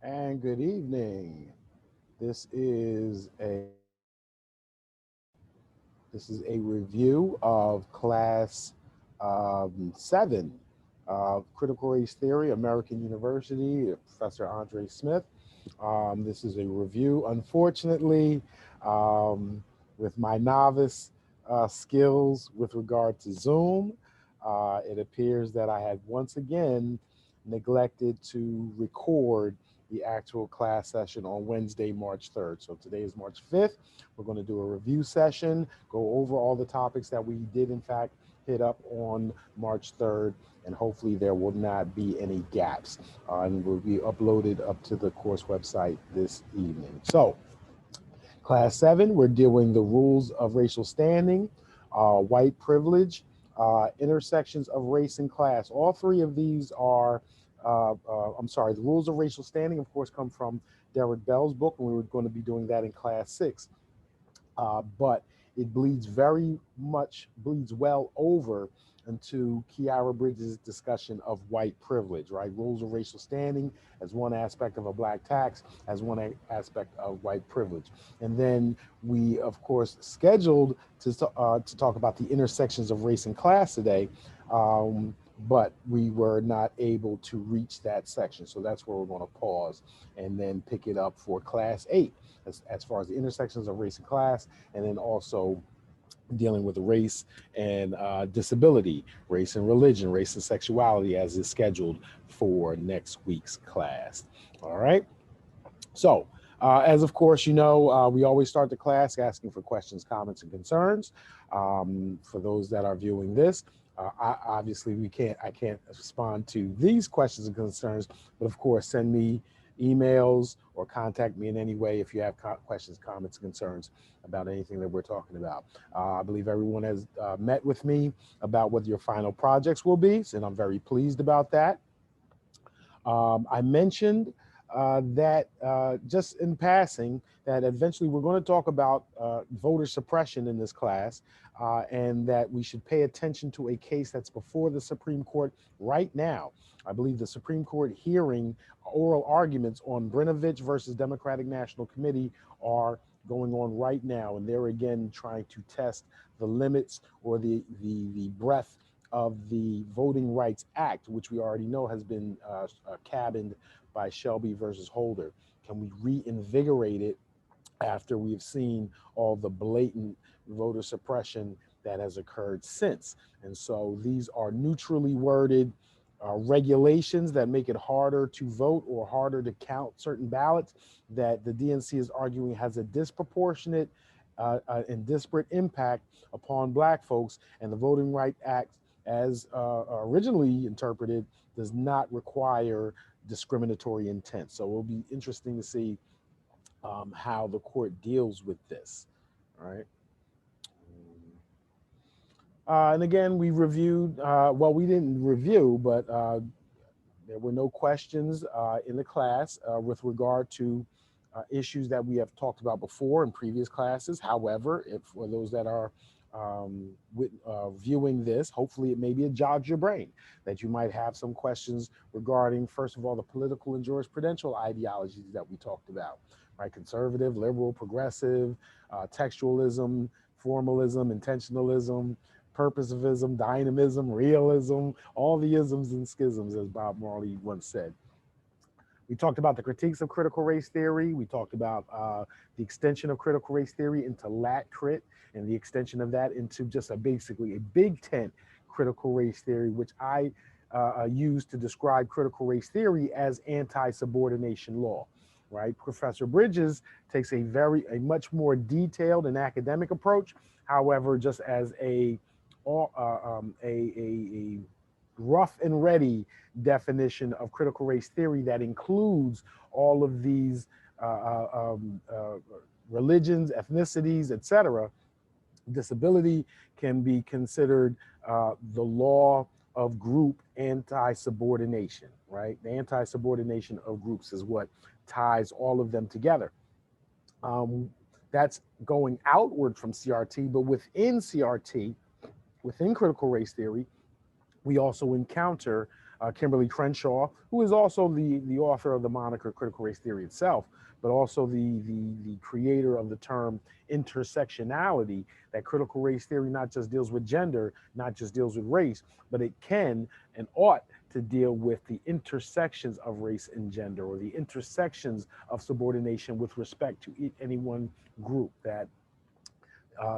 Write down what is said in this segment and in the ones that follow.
And good evening. This is a this is a review of class 7 of Critical Race Theory, American University, Professor Andre Smith. This is a review. Unfortunately, um, with my novice skills with regard to Zoom, it appears that I had once again neglected to record the actual class session on Wednesday, March 3rd. So today is March 5th. We're going to do a review session, go over all the topics that we did, in fact, hit up on March 3rd, and hopefully there will not be any gaps. And will be uploaded up to the course website this evening. So, Class 7, we're dealing the rules of racial standing, white privilege, intersections of race and class. All three of these are, the rules of racial standing, of course, come from Derrick Bell's book, and we were going to be doing that in Class 6. But it bleeds well over into Kiara Bridges' discussion of white privilege, right? Rules of racial standing as one aspect of a black tax, as one aspect of white privilege. And then we, of course, scheduled to talk about the intersections of race and class today. But we were not able to reach that section. So that's where we're going to pause and then pick it up for class 8 as far as the intersections of race and class, and then also dealing with race and disability, race and religion, race and sexuality, as is scheduled for next week's class. All right. So, as of course you know, we always start the class asking for questions, comments, and concerns. For those that are viewing this, obviously I can't respond to these questions and concerns, but of course send me emails or contact me in any way if you have questions, comments, concerns about anything that we're talking about. I believe everyone has met with me about what your final projects will be, and I'm very pleased about that. I mentioned that just in passing, that eventually we're going to talk about voter suppression in this class, and that we should pay attention to a case that's before the Supreme Court right now. I believe the Supreme Court hearing oral arguments on Brinovich versus Democratic National Committee are going on right now, and they're again trying to test the limits or the breadth of the Voting Rights Act, which we already know has been cabined by Shelby versus Holder. Can we reinvigorate it after we've seen all the blatant voter suppression that has occurred since? And so these are neutrally worded regulations that make it harder to vote or harder to count certain ballots that the DNC is arguing has a disproportionate and disparate impact upon Black folks. And the Voting Rights Act, as originally interpreted, does not require discriminatory intent. So it'll be interesting to see how the court deals with this. All right. And again, we reviewed, well, we didn't review, but there were no questions in the class with regard to issues that we have talked about before in previous classes. However, if for those that are viewing this, hopefully it maybe it jogs your brain that you might have some questions regarding, first of all, the political and jurisprudential ideologies that we talked about, right? Conservative, liberal, progressive, textualism, formalism, intentionalism, purposivism, dynamism, realism, all the isms and schisms, as Bob Marley once said. We talked about the critiques of critical race theory. We talked about the extension of critical race theory into lat crit, and the extension of that into just basically a big tent critical race theory, which I use to describe critical race theory as anti-subordination law. Right, Professor Bridges takes a much more detailed and academic approach. However, just as a rough and ready definition of critical race theory that includes all of these religions, ethnicities, etc., disability can be considered the law of group anti-subordination, right? The anti-subordination of groups is what ties all of them together. That's going outward from CRT, but within CRT, within critical race theory, we also encounter Kimberly Crenshaw, who is also the author of the moniker critical race theory itself, but also the creator of the term intersectionality, that critical race theory not just deals with gender, not just deals with race, but it can and ought to deal with the intersections of race and gender, or the intersections of subordination with respect to any one group. That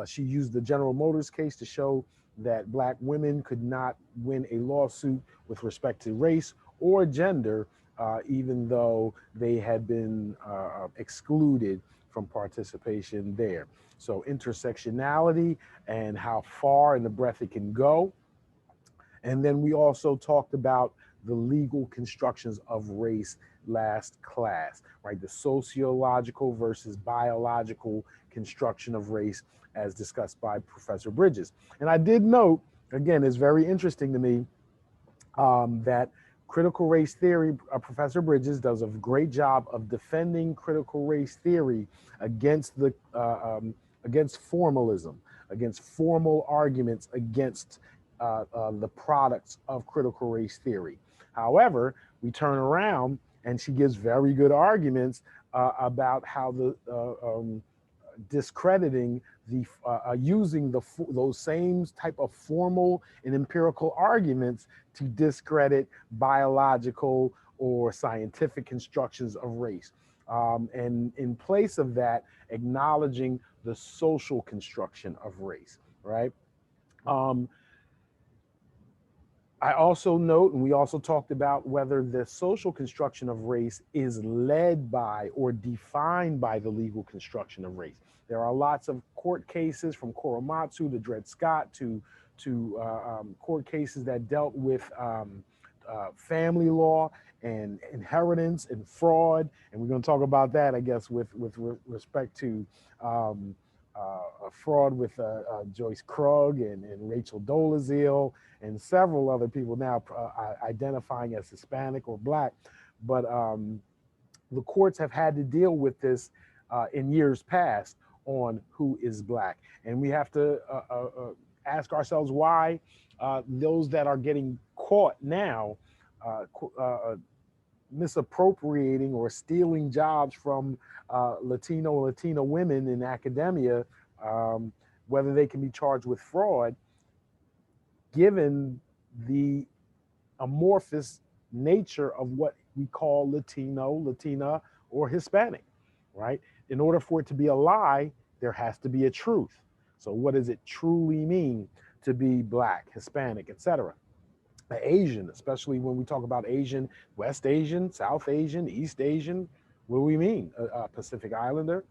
she used the General Motors case to show that black women could not win a lawsuit with respect to race or gender, even though they had been excluded from participation there. So intersectionality and how far and the breadth it can go. And then we also talked about the legal constructions of race last class, right? The sociological versus biological construction of race as discussed by Professor Bridges. And I did note, again, it's very interesting to me that critical race theory, Professor Bridges does a great job of defending critical race theory against against formalism, against formal arguments against the products of critical race theory. However, we turn around and she gives very good arguments about how the discrediting the using those same type of formal and empirical arguments to discredit biological or scientific constructions of race. And in place of that, acknowledging the social construction of race, right? Um, I also note, and we also talked about whether the social construction of race is led by or defined by the legal construction of race. There are lots of court cases, from Korematsu to Dred Scott to court cases that dealt with family law and inheritance and fraud, and we're going to talk about that, I guess, with respect to um, fraud with Joyce Krug and Rachel Dolezal and several other people now identifying as Hispanic or Black. But the courts have had to deal with this in years past on who is Black. And we have to ask ourselves why those that are getting caught now misappropriating or stealing jobs from Latina women in academia, um, whether they can be charged with fraud, given the amorphous nature of what we call Latino, Latina, or Hispanic, right? In order for it to be a lie, there has to be a truth. So what does it truly mean to be Black, Hispanic, etc.? Asian, especially when we talk about Asian, West Asian, South Asian, East Asian, what do we mean? Pacific Islander.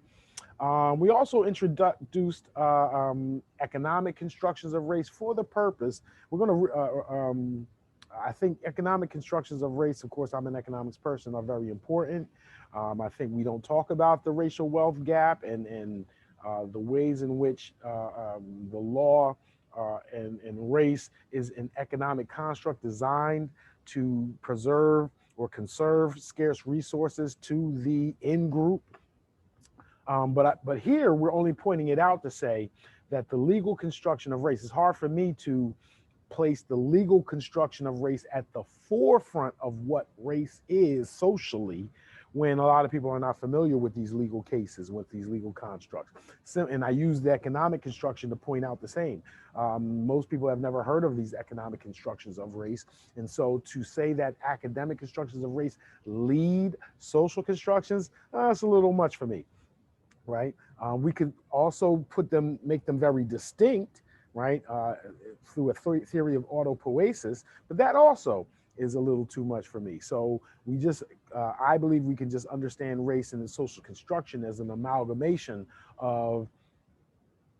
We also introduced economic constructions of race for the purpose. We're going to, I think economic constructions of race, of course, I'm an economics person, are very important. I think we don't talk about the racial wealth gap and the ways in which the law and race is an economic construct designed to preserve or conserve scarce resources to the in group. But here we're only pointing it out to say that the legal construction of race, is hard for me to place the legal construction of race at the forefront of what race is socially, when a lot of people are not familiar with these legal cases, with these legal constructs. So, and I use the economic construction to point out the same. Most people have never heard of these economic constructions of race. And so to say that academic constructions of race lead social constructions, that's a little much for me, right? We could also make them very distinct, right, through a theory of autopoiesis, but that also is a little too much for me. So I believe we can just understand race and the social construction as an amalgamation of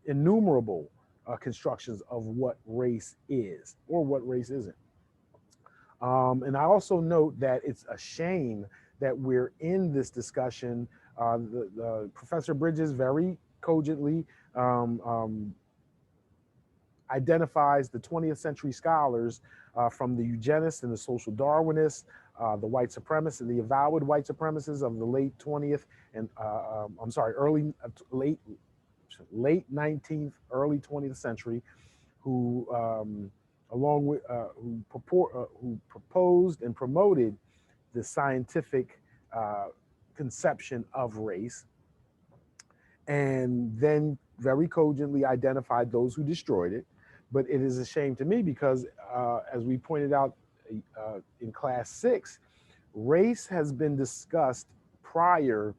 innumerable constructions of what race is or what race isn't. And I also note that it's a shame that we're in this discussion. The Professor Bridges very cogently identifies the 20th century scholars from the eugenists and the social Darwinists, the white supremacists and the avowed white supremacists of the late 20th and I'm sorry, late 19th, early 20th century, who along with who proposed and promoted the scientific uh, conception of race, and then very cogently identified those who destroyed it. But it is a shame to me because, as we pointed out in class six, race has been discussed prior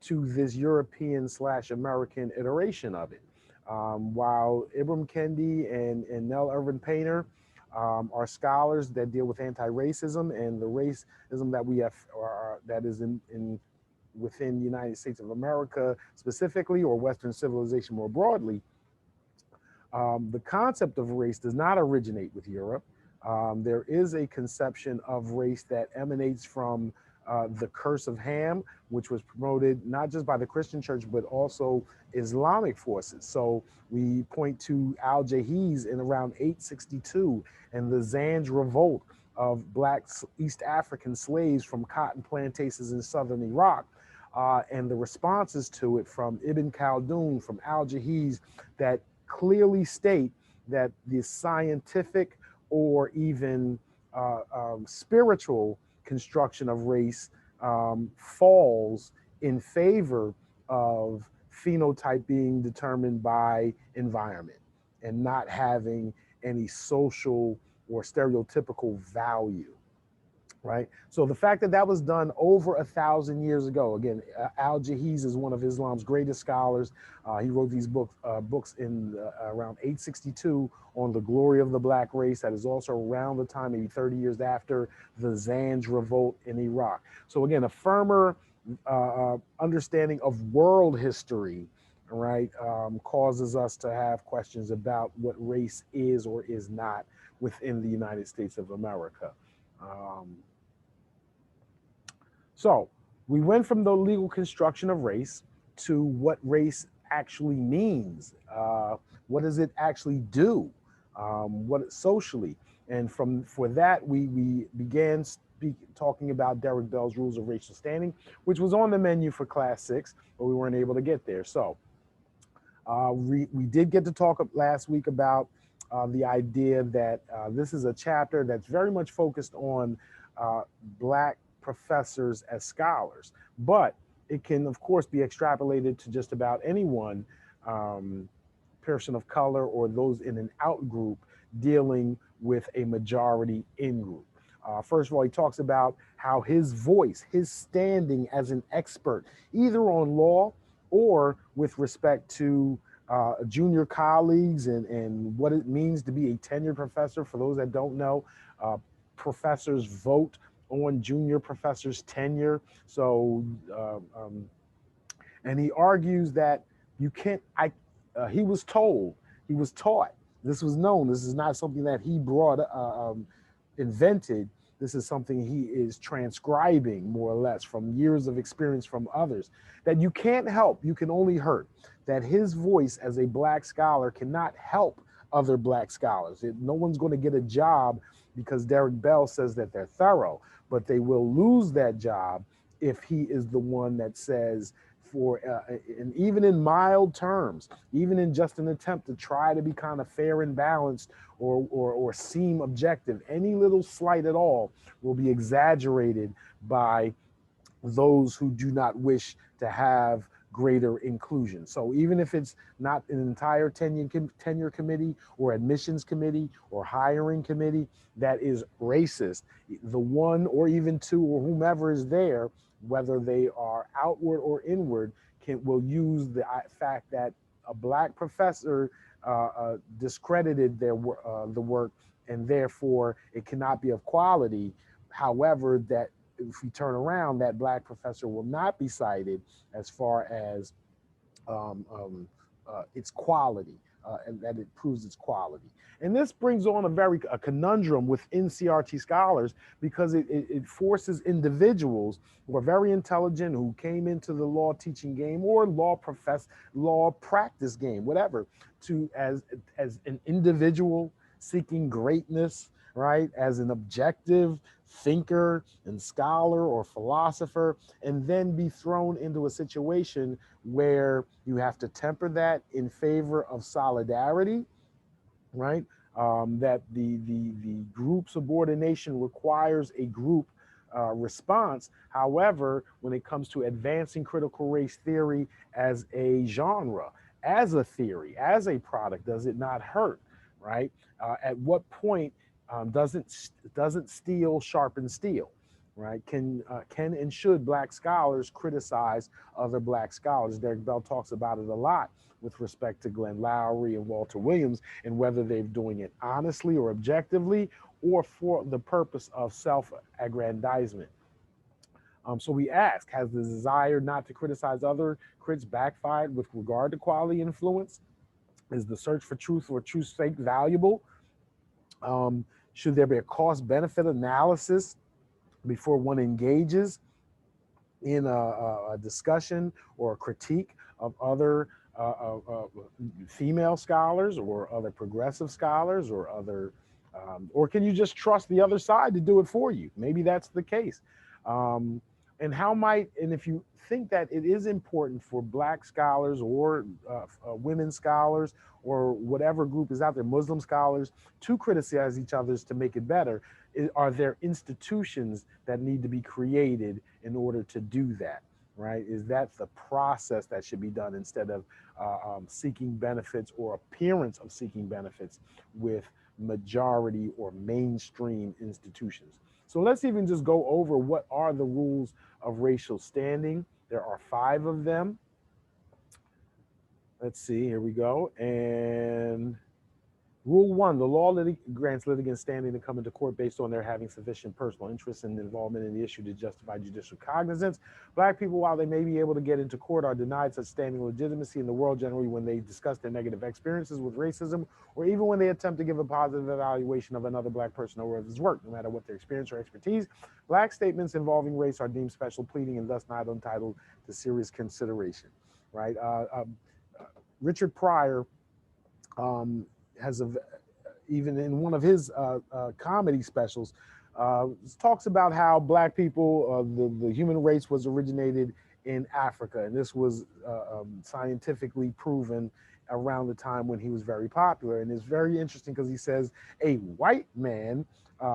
to this European slash American iteration of it. While Ibram Kendi and Nell Irvin Painter are scholars that deal with anti-racism and the racism that we have, or that is in within the United States of America specifically, or Western civilization more broadly, the concept of race does not originate with Europe. There is a conception of race that emanates from the curse of Ham, which was promoted not just by the Christian church, but also Islamic forces. So we point to Al Jahiz in around 862 and the Zanj revolt of black East African slaves from cotton plantations in southern Iraq. And the responses to it from Ibn Khaldun, from Al Jahiz, that clearly state that the scientific or even spiritual construction of race falls in favor of phenotype being determined by environment and not having any social or stereotypical value, right? So the fact that that was done over 1,000 years ago, again, Al Jahiz is one of Islam's greatest scholars. He wrote these books in around 862 on the glory of the black race. That is also around the time, maybe 30 years after the Zanj revolt in Iraq. So again, a firmer understanding of world history, right, causes us to have questions about what race is or is not within the United States of America. Um, so we went from the legal construction of race to what race actually means. What does it actually do? What socially? And from for that, we began talking about Derrick Bell's Rules of Racial Standing, which was on the menu for Class 6, but we weren't able to get there. So we did get to talk last week about the idea that this is a chapter that's very much focused on Black professors as scholars, but it can, of course, be extrapolated to just about anyone, um, person of color or those in an out group dealing with a majority in group. First of all, he talks about how his voice, his standing as an expert, either on law or with respect to junior colleagues and what it means to be a tenured professor. For those that don't know, uh, professors vote on junior professors' tenure. So, and he argues that you can't. He was told, he was taught. This was known. This is not something that he brought, invented. This is something he is transcribing more or less from years of experience from others. That you can't help, you can only hurt. That his voice as a black scholar cannot help other black scholars. No one's going to get a job because Derrick Bell says that they're thorough, but they will lose that job if he is the one that says, for and even in mild terms, even in just an attempt to try to be kind of fair and balanced or seem objective, any little slight at all will be exaggerated by those who do not wish to have greater inclusion. So even if it's not an entire tenure committee or admissions committee or hiring committee that is racist, the one or even two or whomever is there, whether they are outward or inward, will use the fact that a black professor discredited the work, and therefore it cannot be of quality. However, that if we turn around, that black professor will not be cited as far as its quality, and that it proves its quality. And this brings on a conundrum within CRT scholars because it forces individuals who are very intelligent, who came into the law teaching game or law practice game, whatever, to as an individual seeking greatness, right, as an objective thinker and scholar or philosopher, and then be thrown into a situation where you have to temper that in favor of solidarity, right? that the group subordination requires a group response. However, when it comes to advancing critical race theory as a genre, as a theory, as a product, does it not hurt? Right? At what point doesn't steel sharpen steel? Right? Can and should black scholars criticize other black scholars? Derrick Bell talks about it a lot with respect to Glenn Lowry and Walter Williams, and whether they're doing it honestly or objectively or for the purpose of self-aggrandizement. So we ask, has the desire not to criticize other critics backfired with regard to quality influence? Is the search for truth or truth's sake valuable? Should there be a cost benefit analysis before one engages in a discussion or a critique of other female scholars or other progressive scholars or other, or can you just trust the other side to do it for you? Maybe that's the case. Um, and if you think that it is important for black scholars or women scholars or whatever group is out there, Muslim scholars, to criticize each other's to make it better, are there institutions that need to be created in order to do that? Right? Is that the process that should be done instead of seeking benefits or appearance of seeking benefits with majority or mainstream institutions? So let's even just go over what are the rules of racial standing. There are 5 of them. Let's see, here we go. And Rule 1, the law grants litigants standing to come into court based on their having sufficient personal interest and involvement in the issue to justify judicial cognizance. Black people, while they may be able to get into court, are denied such standing legitimacy in the world generally when they discuss their negative experiences with racism, or even when they attempt to give a positive evaluation of another black person or of his work, no matter what their experience or expertise. Black statements involving race are deemed special pleading and thus not entitled to serious consideration. Right? Richard Pryor has even in one of his comedy specials, talks about how black people, the human race was originated in Africa, and this was scientifically proven around the time when he was very popular. And it's very interesting because he says a white man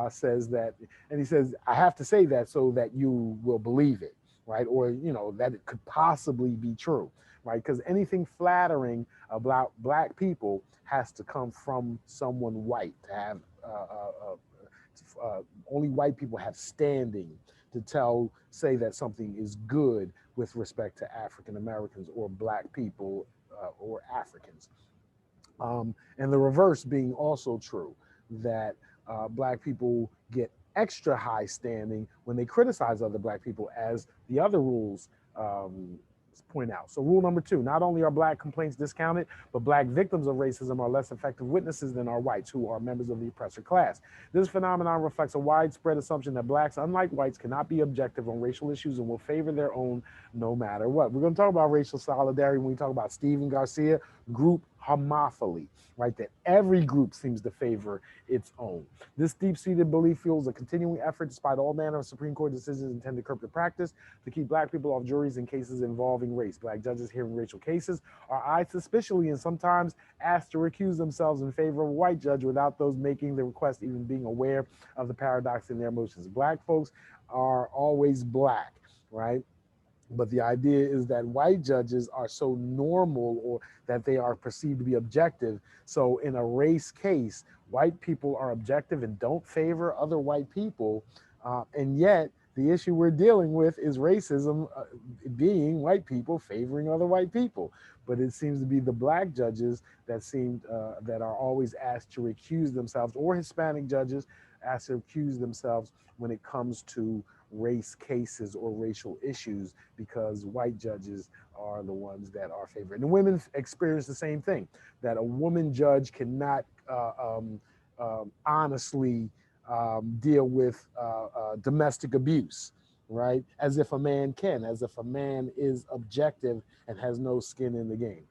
says that, and he says, I have to say that so that you will believe it, right? Or that it could possibly be true, right? Because anything flattering about black people has to come from someone white to have only white people have standing to say that something is good with respect to African Americans or black people or Africans. And the reverse being also true, that black people get extra high standing when they criticize other black people, as the other rules point out. So rule number 2, not only are black complaints discounted, but black victims of racism are less effective witnesses than are whites, who are members of the oppressor class. This phenomenon reflects a widespread assumption that blacks, unlike whites, cannot be objective on racial issues and will favor their own no matter what. We're going to talk about racial solidarity when we talk about Stephen Garcia, group homophily, right? That every group seems to favor its own. This deep-seated belief fuels a continuing effort, despite all manner of Supreme Court decisions intended to curb the practice, to keep black people off juries in cases involving race. Black judges hearing racial cases are eyed suspiciously and sometimes asked to recuse themselves in favor of a white judge without those making the request even being aware of the paradox in their motions. Black folks are always black, right? But the idea is that white judges are so normal, or that they are perceived to be objective. So in a race case, white people are objective and don't favor other white people. And yet the issue we're dealing with is racism being white people favoring other white people. But it seems to be the black judges that are always asked to recuse themselves, or Hispanic judges asked to recuse themselves when it comes to race cases or racial issues, because white judges are the ones that are favored. And the women experience the same thing, that a woman judge cannot honestly deal with domestic abuse, right? As if a man can, as if a man is objective and has no skin in the game.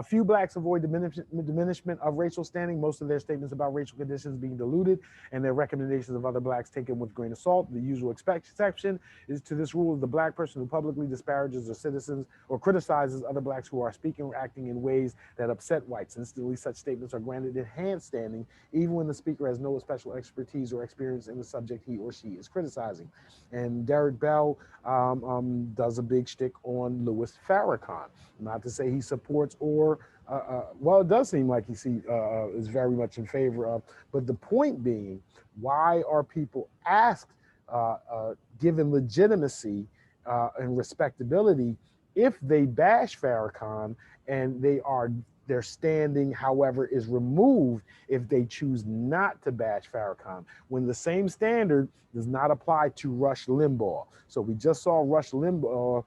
Few blacks avoid diminishment of racial standing, most of their statements about racial conditions being diluted and their recommendations of other blacks taken with grain of salt. The usual exception is to this rule is the black person who publicly disparages or citizens or criticizes other blacks who are speaking or acting in ways that upset whites. Instantly, such statements are granted enhanced standing, even when the speaker has no special expertise or experience in the subject he or she is criticizing. And Derrick Bell does a big shtick on Louis Farrakhan. Not to say he supports or well, it does seem like is very much in favor of. But the point being, why are people asked, given legitimacy and respectability, if they bash Farrakhan and their standing, however, is removed if they choose not to bash Farrakhan, when the same standard does not apply to Rush Limbaugh. So we just saw Rush Limbaugh,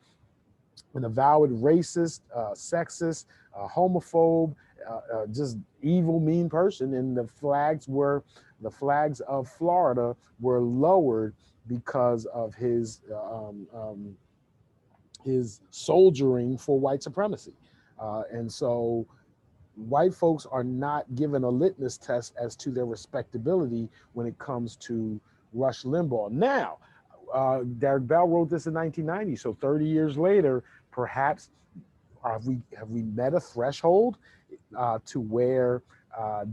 an avowed racist, sexist, homophobe, just evil, mean person, and the flags of Florida were lowered because of his soldiering for white supremacy, and so white folks are not given a litmus test as to their respectability when it comes to Rush Limbaugh. Now, Derrick Bell wrote this in 1990, so 30 years later, perhaps have we met a threshold to where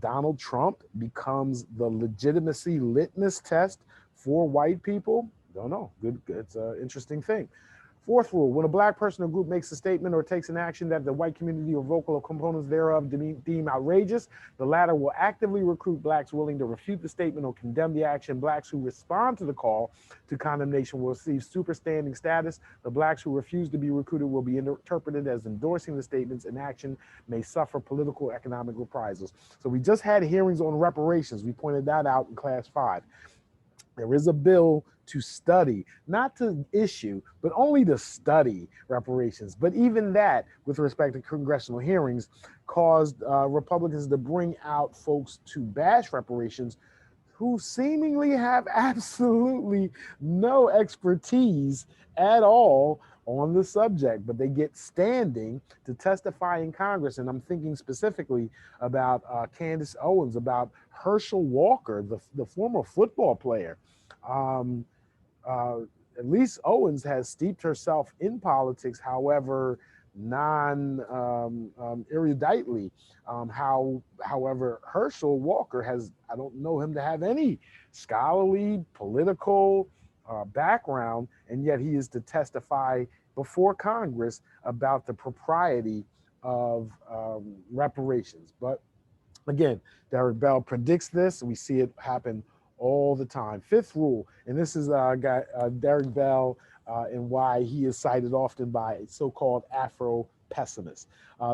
Donald Trump becomes the legitimacy litmus test for white people? Don't know. Good. It's an interesting thing. Fourth rule, when a black person or group makes a statement or takes an action that the white community or vocal components thereof deem outrageous, the latter will actively recruit blacks willing to refute the statement or condemn the action. Blacks who respond to the call to condemnation will receive superstanding status. The blacks who refuse to be recruited will be interpreted as endorsing the statements, and action may suffer political economic reprisals. So we just had hearings on reparations. We pointed that out in class 5. There is a bill to study, not to issue, but only to study reparations. But even that, with respect to congressional hearings, caused Republicans to bring out folks to bash reparations who seemingly have absolutely no expertise at all on the subject, but they get standing to testify in Congress. And I'm thinking specifically about Candace Owens, about Herschel Walker, the former football player. Um, uh, at least Owens has steeped herself in politics, however, eruditely. However, Herschel Walker I don't know him to have any scholarly, political background, and yet he is to testify before Congress about the propriety of reparations. But again, Derrick Bell predicts this. We see it happen all the time. Fifth rule, and this is Derrick Bell and why he is cited often by so-called Afro pessimists.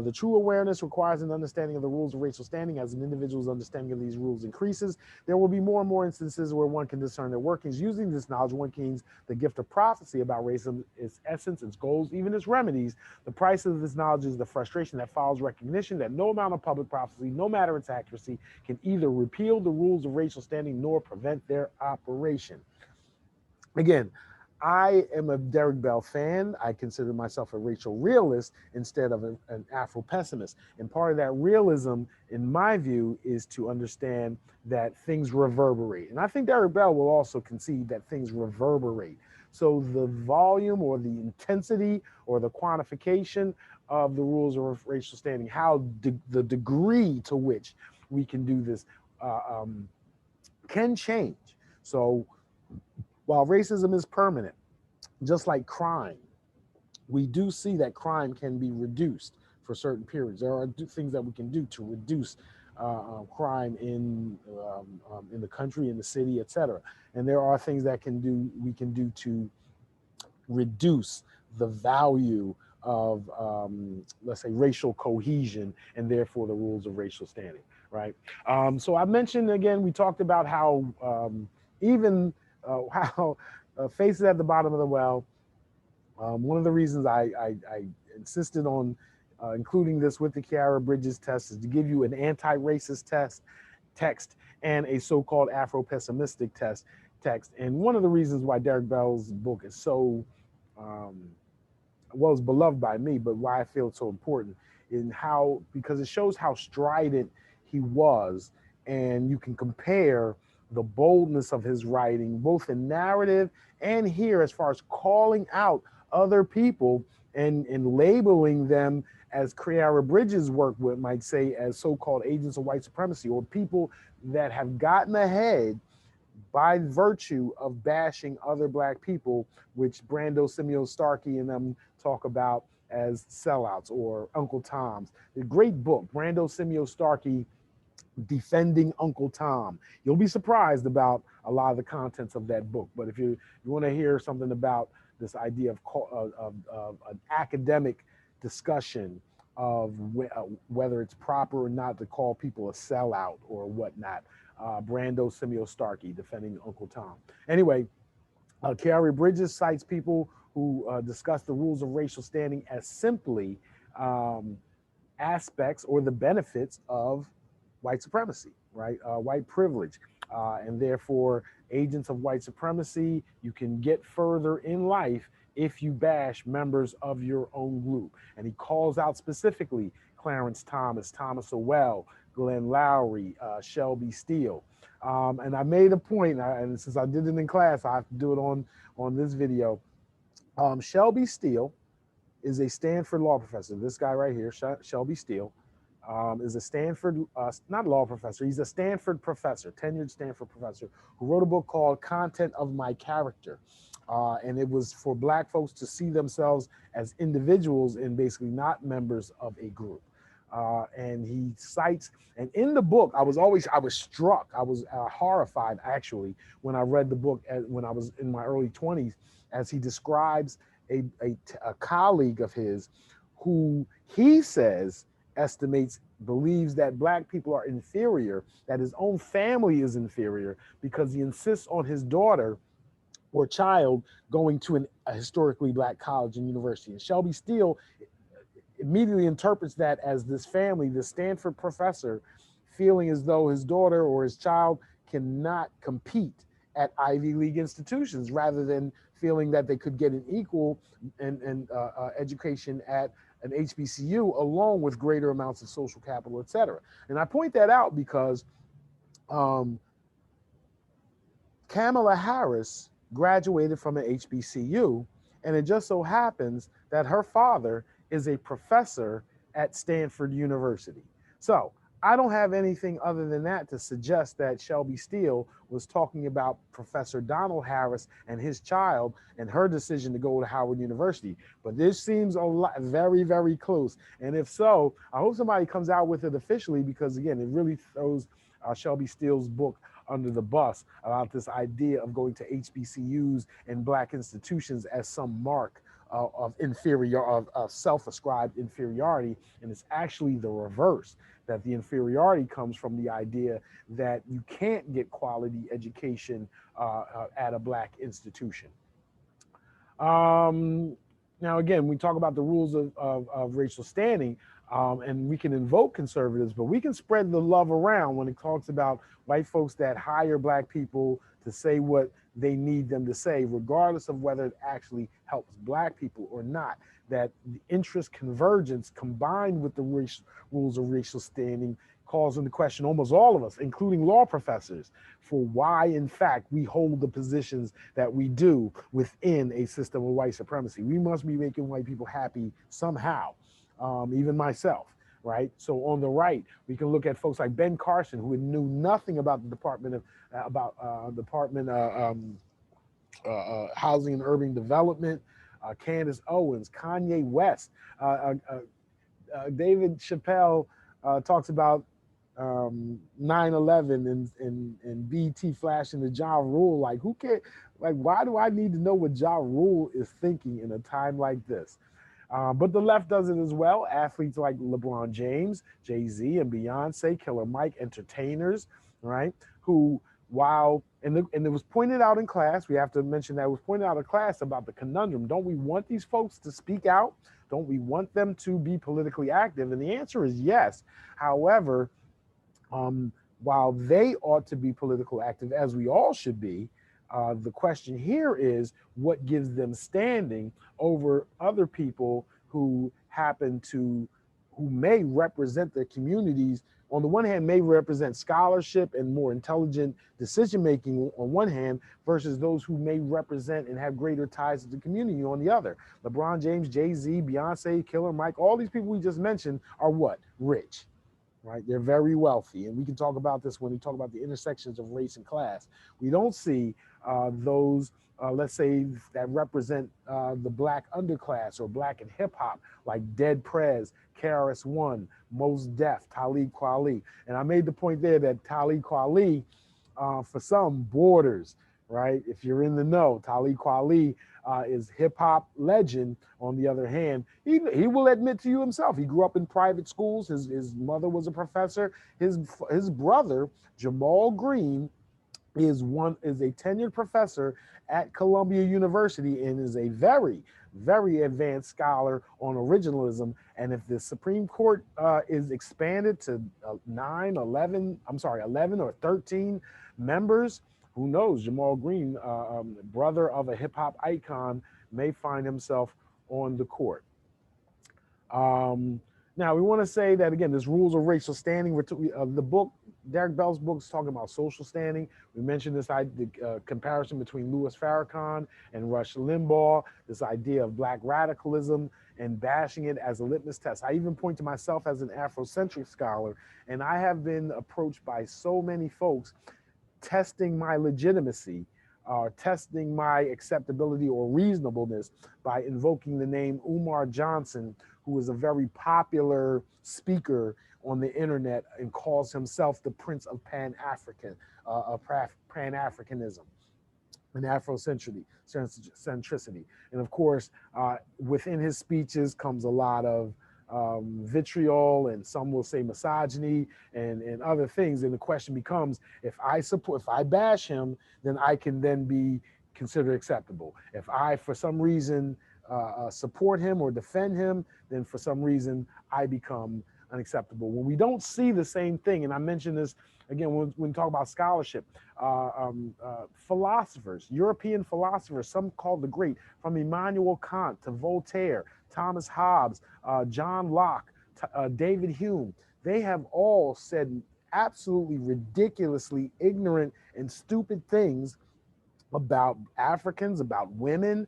The true awareness requires an understanding of the rules of racial standing. As an individual's understanding of these rules increases, there will be more and more instances where one can discern their workings. Using this knowledge, one gains the gift of prophecy about racism, its essence, its goals, even its remedies. The price of this knowledge is the frustration that follows recognition that no amount of public prophecy, no matter its accuracy, can either repeal the rules of racial standing nor prevent their operation. Again, I am a Derrick Bell fan. I consider myself a racial realist instead of an Afro pessimist. And part of that realism, in my view, is to understand that things reverberate. And I think Derrick Bell will also concede that things reverberate. So the volume or the intensity or the quantification of the rules of racial standing, the degree to which we can do this can change. So while racism is permanent, just like crime, we do see that crime can be reduced for certain periods. There are things that we can do to reduce crime in the country, in the city, etc. And there are things that we can do to reduce the value of, let's say, racial cohesion, and therefore the rules of racial standing, right? So I mentioned, again, we talked about how even how faces at the bottom of the well. One of the reasons I insisted on including this with the Kiara Bridges test is to give you an anti-racist text and a so-called Afro-pessimistic text. And one of the reasons why Derrick Bell's book is so, is beloved by me, but why I feel it's so important in how, because it shows how strident he was, and you can compare the boldness of his writing, both in narrative and here, as far as calling out other people and labeling them, as Creara Bridges' work with might say, as so-called agents of white supremacy, or people that have gotten ahead by virtue of bashing other black people, which Brando Simeon Starkey and them talk about as sellouts or Uncle Toms. The great book, Brando Simeon Starkey, Defending Uncle Tom. You'll be surprised about a lot of the contents of that book. But if you want to hear something about this idea of an academic discussion of whether it's proper or not to call people a sellout or whatnot, Brando Simeon Starkey, Defending Uncle Tom. Anyway, Carrie Bridges cites people who discuss the rules of racial standing as simply um, aspects or the benefits of white supremacy, right? White privilege. And therefore, agents of white supremacy, you can get further in life if you bash members of your own group. And he calls out specifically Clarence Thomas, Thomas Owell, Glenn Lowry, Shelby Steele. And I made a point, and since I did it in class, I have to do it on this video. Shelby Steele is a Stanford law professor. This guy right here, Shelby Steele, is a Stanford, not law professor, he's a Stanford professor, tenured Stanford professor, who wrote a book called Content of My Character. And it was for black folks to see themselves as individuals and basically not members of a group. And he cites, and in the book, I was struck, I was horrified actually when I read the book when I was in my early 20s, as he describes a colleague of his who he says believes that black people are inferior, that his own family is inferior, because he insists on his daughter or child going to a historically black college and university. And Shelby Steele immediately interprets that as this family, this Stanford professor, feeling as though his daughter or his child cannot compete at Ivy League institutions, rather than feeling that they could get an equal education at an HBCU, along with greater amounts of social capital, et cetera. And I point that out because um, Kamala Harris graduated from an HBCU, and it just so happens that her father is a professor at Stanford University. So I don't have anything other than that to suggest that Shelby Steele was talking about Professor Donald Harris and his child and her decision to go to Howard University. But this seems a lot, very, very close. And if so, I hope somebody comes out with it officially, because again, it really throws Shelby Steele's book under the bus about this idea of going to HBCUs and black institutions as some mark of inferior, of self-ascribed inferiority. And it's actually the reverse, that the inferiority comes from the idea that you can't get quality education at a black institution. Now, again, we talk about the rules of racial standing, and we can invoke conservatives, but we can spread the love around when it talks about white folks that hire black people to say what they need them to say, regardless of whether it actually helps black people or not. That the interest convergence combined with the rules of racial standing calls into question almost all of us, including law professors, for why, in fact, we hold the positions that we do within a system of white supremacy. We must be making white people happy somehow, even myself, right? So on the right, we can look at folks like Ben Carson, who knew nothing about the Department of Housing and Urban Development, Candace Owens, Kanye West, David Chappelle talks about 9/11 and BT flashing the Ja Rule. Like, who cares? Like, why do I need to know what Ja Rule is thinking in a time like this? But the left does it as well. Athletes like LeBron James, Jay-Z, and Beyonce, Killer Mike, entertainers, right? Who, while, and it was pointed out in class, we have to mention that it was pointed out in class about the conundrum. Don't we want these folks to speak out? Don't we want them to be politically active? And the answer is yes. However, while they ought to be political active, as we all should be, the question here is what gives them standing over other people who happen to, who may represent the communities, on the one hand, may represent scholarship and more intelligent decision making on one hand, versus those who may represent and have greater ties to the community on the other. LeBron James, Jay-Z, Beyonce, Killer Mike, all these people we just mentioned are what? Rich, right? They're very wealthy. And we can talk about this when we talk about the intersections of race and class. We don't see those, let's say, that represent the black underclass or black and hip hop, like Dead Prez, KRS One, Mos Def, Talib Kweli. And I made the point there that Talib Kweli, for some, borders, right? If you're in the know, Talib Kweli is hip hop legend. On the other hand, he will admit to you himself, he grew up in private schools. His mother was a professor. His brother, Jamal Green, is a tenured professor at Columbia University and is a very advanced scholar on originalism. And if the Supreme Court is expanded to 11 or 13 members, who knows? Jamal Green, brother of a hip hop icon, may find himself on the court. Um, Now, we want to say that again, this rules of racial standing. The book, Derrick Bell's book, is talking about social standing. We mentioned the comparison between Louis Farrakhan and Rush Limbaugh, this idea of black radicalism and bashing it as a litmus test. I even point to myself as an Afrocentric scholar, and I have been approached by so many folks testing my legitimacy, testing my acceptability or reasonableness by invoking the name Umar Johnson, who is a very popular speaker on the internet and calls himself the Prince of Pan-Africanism and Afrocentricity. And of course, within his speeches comes a lot of vitriol, and some will say misogyny and other things. And the question becomes, if I bash him, then I can then be considered acceptable. If I, for some reason, support him or defend him, then for some reason I become unacceptable. When we don't see the same thing, and I mentioned this again when we talk about scholarship, philosophers, European philosophers, some called the great, from Immanuel Kant to Voltaire, Thomas Hobbes, John Locke, David Hume, they have all said absolutely ridiculously ignorant and stupid things about Africans, about women,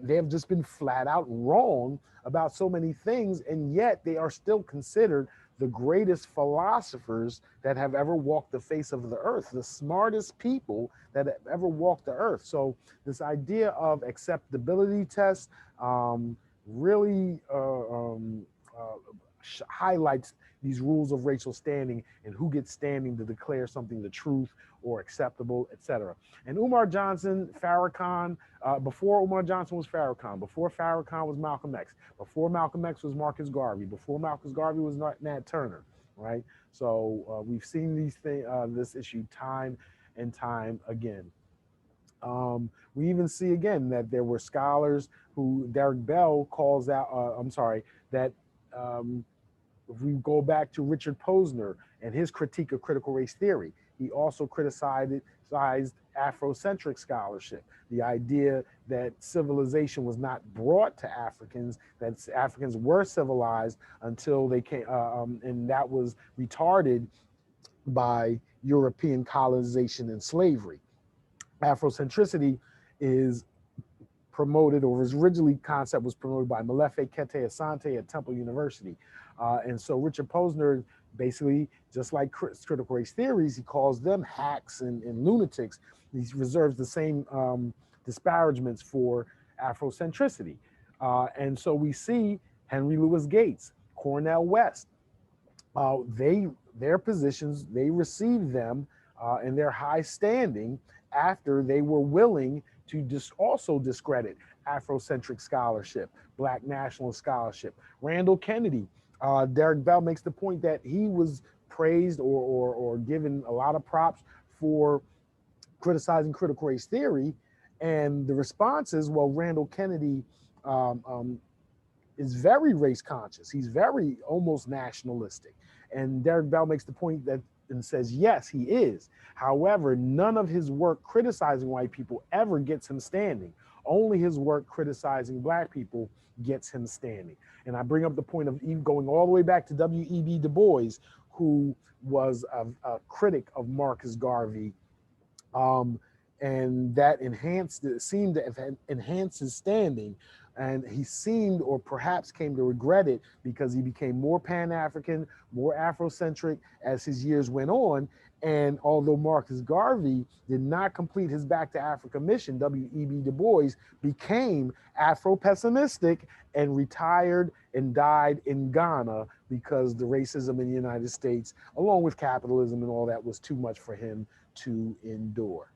they have just been flat out wrong about so many things, and yet they are still considered the greatest philosophers that have ever walked the face of the earth, the smartest people that have ever walked the earth. So this idea of acceptability tests really highlights these rules of racial standing and who gets standing to declare something the truth or acceptable, etc. And Umar Johnson, Farrakhan, before Umar Johnson was Farrakhan, before Farrakhan was Malcolm X, before Malcolm X was Marcus Garvey, before Marcus Garvey was Nat Turner, right? So we've seen this issue time and time again. We even see again that there were scholars who Derrick Bell calls out, that if we go back to Richard Posner and his critique of critical race theory, he also criticized Afrocentric scholarship, the idea that civilization was not brought to Africans, that Africans were civilized until they came, and that was retarded by European colonization and slavery. Afrocentricity is promoted, or his originally concept was promoted by Molefe Kete Asante at Temple University. And so Richard Posner, basically, just like critical race theories, he calls them hacks and lunatics. He reserves the same disparagements for Afrocentricity. And so we see Henry Louis Gates, Cornel West, their positions, they received them in their high standing after they were willing to also discredit Afrocentric scholarship, Black nationalist scholarship. Randall Kennedy, Derrick Bell makes the point that he was praised or given a lot of props for criticizing critical race theory. And the response is, well, Randall Kennedy is very race conscious. He's very almost nationalistic. And Derrick Bell makes the point that and says, yes, he is. However, none of his work criticizing white people ever gets him standing. only his work criticizing black people gets him standing. And I bring up the point of even going all the way back to W.E.B. Du Bois, who was a critic of Marcus Garvey, um, and that seemed to have enhanced his standing. And he seemed, or perhaps came to regret it, because he became more Pan-African, more Afrocentric as his years went on. And although Marcus Garvey did not complete his Back to Africa mission, W.E.B. Du Bois became Afro-pessimistic and retired and died in Ghana because the racism in the United States, along with capitalism and all that, was too much for him to endure.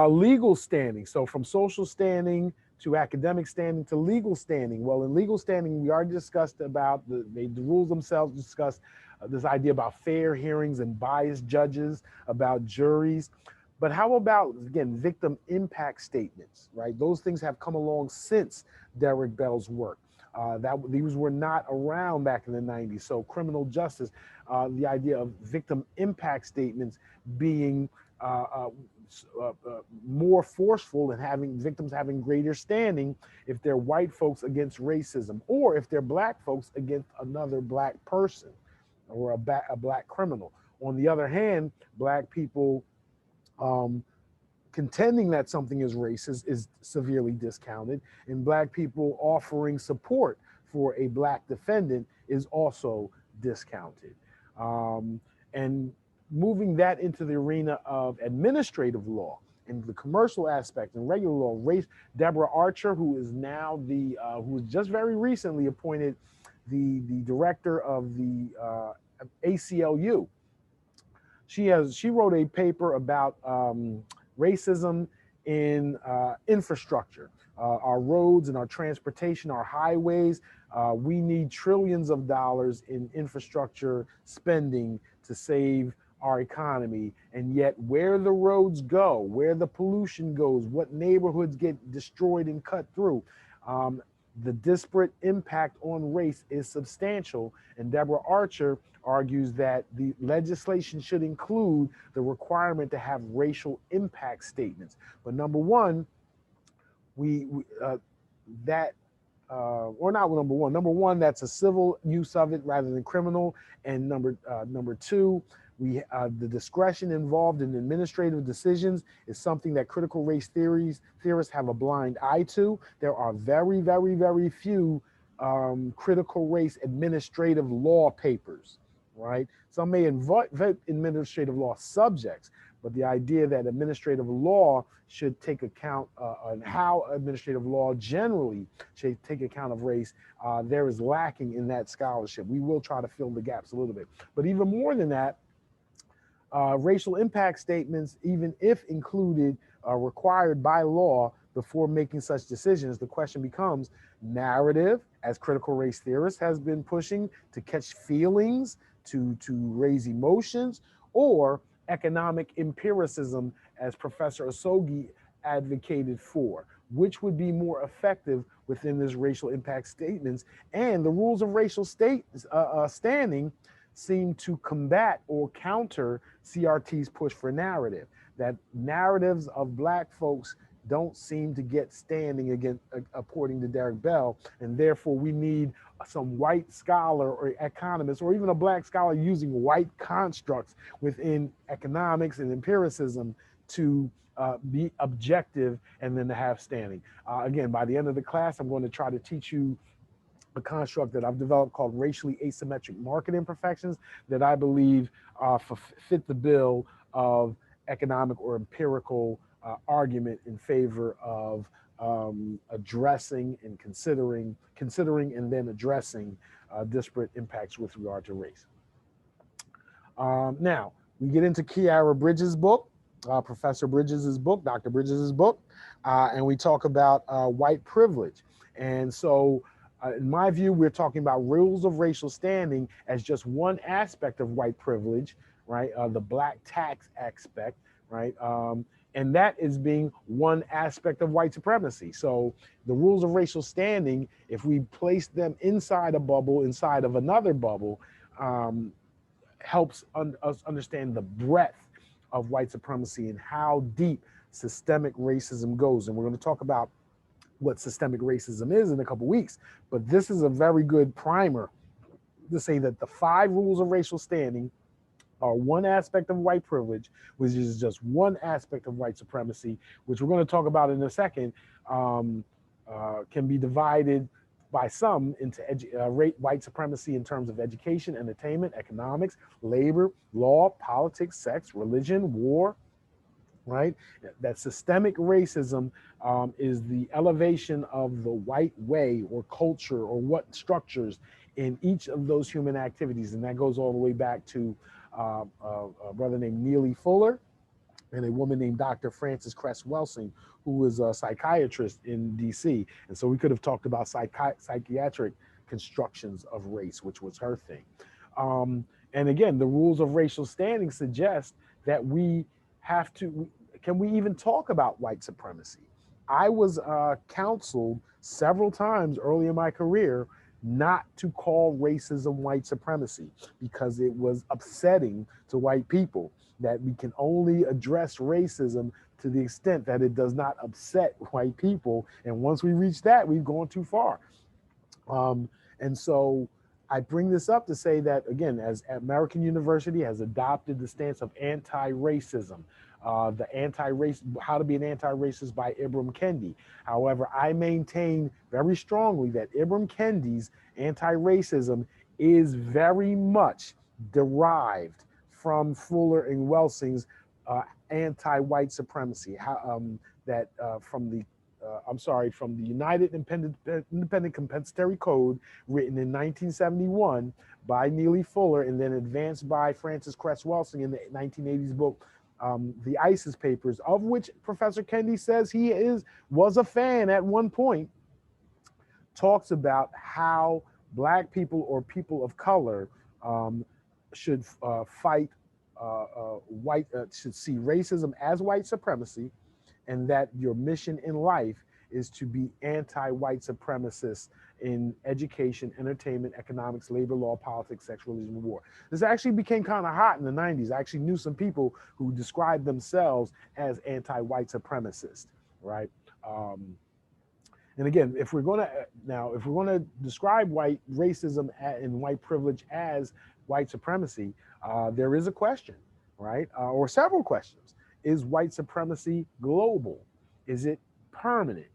Legal standing. So from social standing to academic standing to legal standing. Well, in legal standing, we already discussed about the rules themselves, discussed this idea about fair hearings and biased judges, about juries. But how about, again, victim impact statements, right? Those things have come along since Derrick Bell's work. These were not around back in the 90s. So criminal justice, the idea of victim impact statements being more forceful and having victims having greater standing if they're white folks against racism, or if they're black folks against another black person or a black criminal. On the other hand, black people contending that something is racist is severely discounted, and black people offering support for a black defendant is also discounted. And moving that into the arena of administrative law and the commercial aspect and regular law, Deborah Archer, who is now who was just very recently appointed the director of the ACLU. She wrote a paper about racism in infrastructure, our roads and our transportation, our highways. We need trillions of dollars in infrastructure spending to save our economy, and yet where the roads go, where the pollution goes, what neighborhoods get destroyed and cut through, the disparate impact on race is substantial. And Deborah Archer argues that the legislation should include the requirement to have racial impact statements. But number one, number one, that's a civil use of it rather than criminal. And number two, the discretion involved in administrative decisions is something that critical race theorists have a blind eye to. There are very, very, very few critical race administrative law papers, right? Some may invite administrative law subjects, but the idea that administrative law should take account on how administrative law generally should take account of race, there is lacking in that scholarship. We will try to fill the gaps a little bit. But even more than that, racial impact statements, even if included, are required by law before making such decisions. The question becomes narrative, as critical race theorists has been pushing to catch feelings, to raise emotions, or economic empiricism, as Professor Osogi advocated for. Which would be more effective within this racial impact statements? And the rules of racial standing seem to combat or counter CRT's push for narrative, that narratives of black folks don't seem to get standing again, according to Derrick Bell, and therefore we need some white scholar or economist or even a black scholar using white constructs within economics and empiricism to be objective and then to have standing. Again, by the end of the class, I'm going to try to teach you a construct that I've developed called racially asymmetric market imperfections that I believe fit the bill of economic or empirical argument in favor of addressing and considering and then addressing disparate impacts with regard to race. Now, we get into Kiara Bridges' book, Professor Bridges' book, Dr. Bridges' book, and we talk about white privilege. And so, in my view, we're talking about rules of racial standing as just one aspect of white privilege, right? The black tax aspect, right? And that is being one aspect of white supremacy. So the rules of racial standing, if we place them inside a bubble, inside of another bubble, helps us understand the breadth of white supremacy and how deep systemic racism goes. And we're going to talk about what systemic racism is in a couple weeks. But this is a very good primer to say that the 5 rules of racial standing are one aspect of white privilege, which is just one aspect of white supremacy, which we're going to talk about in a second, can be divided by some into white supremacy in terms of education, entertainment, economics, labor, law, politics, sex, religion, war, right? That systemic racism is the elevation of the white way or culture or what structures in each of those human activities. And that goes all the way back to a brother named Neely Fuller and a woman named Dr. Frances Cress Welsing, who was a psychiatrist in DC. And so we could have talked about psychiatric constructions of race, which was her thing. And again, the rules of racial standing suggest that we have to, can we even talk about white supremacy? I was counseled several times early in my career not to call racism white supremacy because it was upsetting to white people, that we can only address racism to the extent that it does not upset white people. And once we reach that, we've gone too far. And so I bring this up to say that, again, as American University has adopted the stance of anti-racism, the anti-race, How to Be an Anti-Racist by Ibram Kendi. However, I maintain very strongly that Ibram Kendi's anti-racism is very much derived from Fuller and Welsing's anti-white supremacy. From the United Independent Compensatory Code, written in 1971 by Neely Fuller and then advanced by Frances Cress Welsing in the 1980s book, The ISIS Papers, of which Professor Kendi says he was a fan at one point, talks about how Black people or people of color should fight should see racism as white supremacy, and that your mission in life is to be anti-white supremacists in education, entertainment, economics, labor law, politics, sex, religion, and war. This actually became kind of hot in the 90s. I actually knew some people who described themselves as anti-white supremacists, right? And again, if we're going to describe white racism and white privilege as white supremacy, there is a question, right? Or several questions. Is white supremacy global? Is it permanent?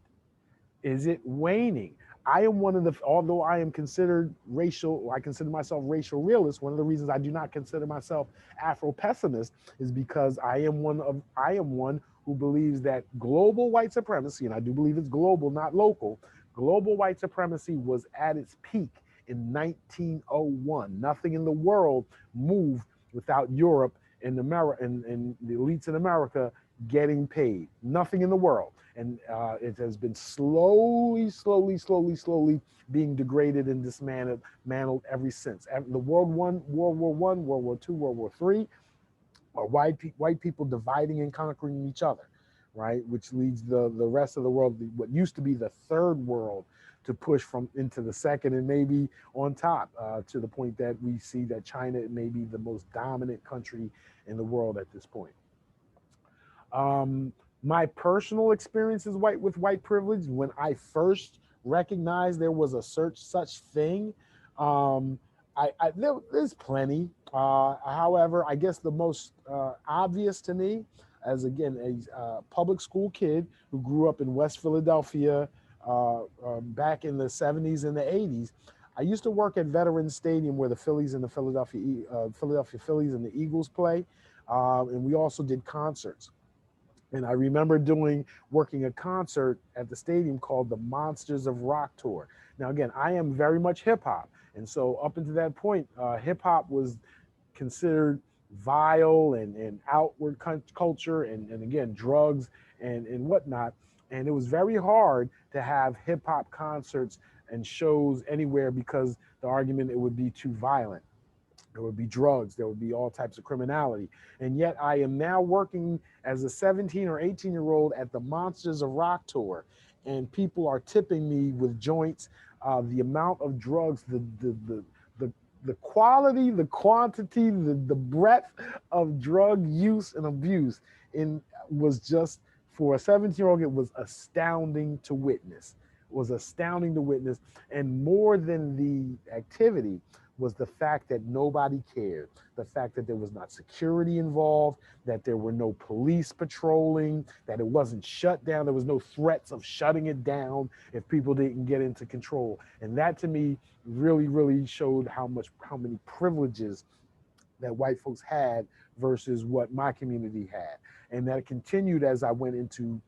Is it waning? I am although I am considered I consider myself racial realist. One of the reasons I do not consider myself Afro pessimist is because I am one who believes that global white supremacy, and I do believe it's global, not local, global white supremacy was at its peak in 1901. Nothing in the world moved without Europe and America and the elites in America getting paid. Nothing in the world. And it has been slowly being degraded and dismantled ever since. The World War I, World War II, World War III, are white people dividing and conquering each other, right? Which leads the rest of the world, what used to be the third world, to push into the second and maybe on top, to the point that we see that China may be the most dominant country in the world at this point. My personal experiences with white privilege, when I first recognized there was such thing, there's plenty. However, I guess the most obvious to me, as again a public school kid who grew up in West Philadelphia back in the 70s and the 80s, I used to work at Veterans Stadium where the Phillies and the Philadelphia Phillies and the Eagles play, and we also did concerts. And I remember working a concert at the stadium called the Monsters of Rock Tour. Now, again, I am very much hip hop. And so up until that point, hip hop was considered vile and outward culture and again, drugs and whatnot. And it was very hard to have hip hop concerts and shows anywhere because the argument, it would be too violent. There would be drugs, there would be all types of criminality. And yet I am now working as a 17 or 18-year-old at the Monsters of Rock Tour, and people are tipping me with joints. The amount of drugs, the quality, the quantity, the breadth of drug use and abuse was just For a 17-year-old, it was astounding to witness. It was astounding to witness. And more than the activity was the fact that nobody cared. The fact that there was not security involved, that there were no police patrolling, that it wasn't shut down. There was no threats of shutting it down if people didn't get into control. And that to me really, really showed how many privileges that white folks had versus what my community had. And that continued as I went into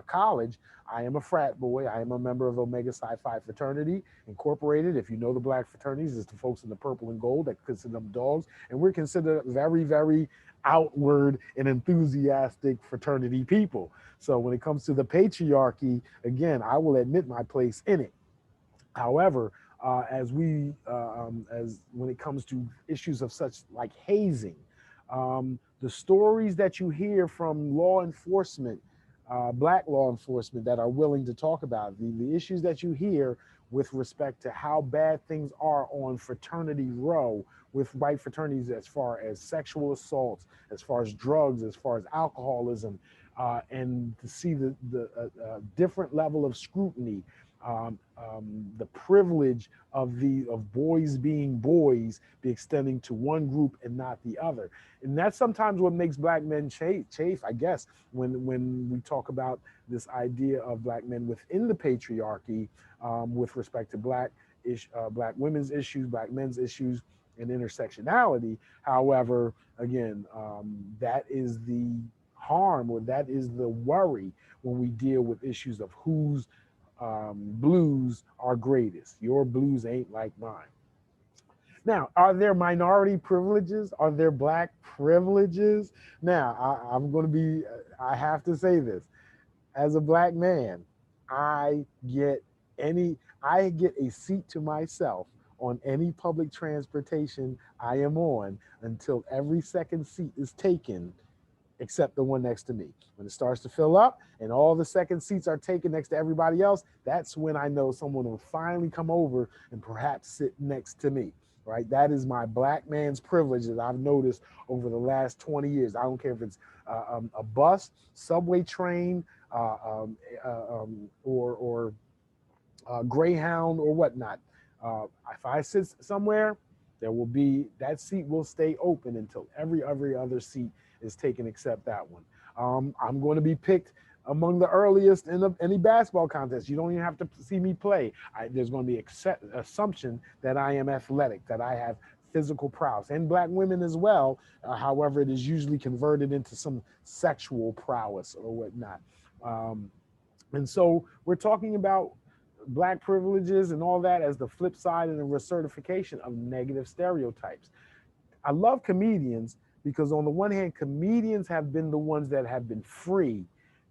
college. I am a frat boy. I am a member of Omega Psi Phi Fraternity Incorporated. If you know the black fraternities, it's the folks in the purple and gold that consider them dogs. And we're considered very, very outward and enthusiastic fraternity people. So when it comes to the patriarchy, again, I will admit my place in it. However, as when it comes to issues of such like hazing, the stories that you hear from law enforcement, black law enforcement that are willing to talk about the issues that you hear with respect to how bad things are on fraternity row with white fraternities, as far as sexual assaults, as far as drugs, as far as alcoholism, and to see the different level of scrutiny, the privilege of boys being boys be extending to one group and not the other. And that's sometimes what makes black men chafe, I guess, when we talk about this idea of black men within the patriarchy, with respect to black women's issues, black men's issues, and intersectionality. However, again, that is the harm, or that is the worry when we deal with issues of whose blues are greatest. Your blues ain't like mine. Now, are there minority privileges? Are there black privileges? Now, I'm going to be, I have to say this. As a black man, I get I get a seat to myself on any public transportation I am on until every second seat is taken except the one next to me. When it starts to fill up and all the second seats are taken next to everybody else, that's when I know someone will finally come over and perhaps sit next to me, right? That is my black man's privilege that I've noticed over the last 20 years. I don't care if it's a bus, subway train, or Greyhound or whatnot. If I sit somewhere, that seat will stay open until every other seat is taken except that one. I'm going to be picked among the earliest in any basketball contest. You don't even have to see me play. There's going to be assumption that I am athletic, that I have physical prowess, and black women as well. However, it is usually converted into some sexual prowess or whatnot. And so we're talking about black privileges and all that as the flip side and the recertification of negative stereotypes. I love comedians because on the one hand, comedians have been the ones that have been free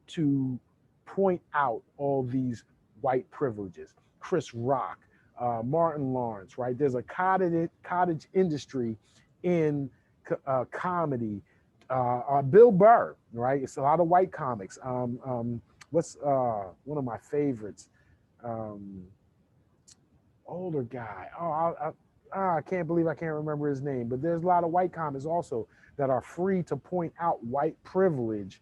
to point out all these white privileges. Chris Rock, Martin Lawrence, right? There's a cottage industry in comedy. Bill Burr, right? It's a lot of white comics. What's one of my favorites? Older guy. I can't believe I can't remember his name, but there's a lot of white comics also that are free to point out white privilege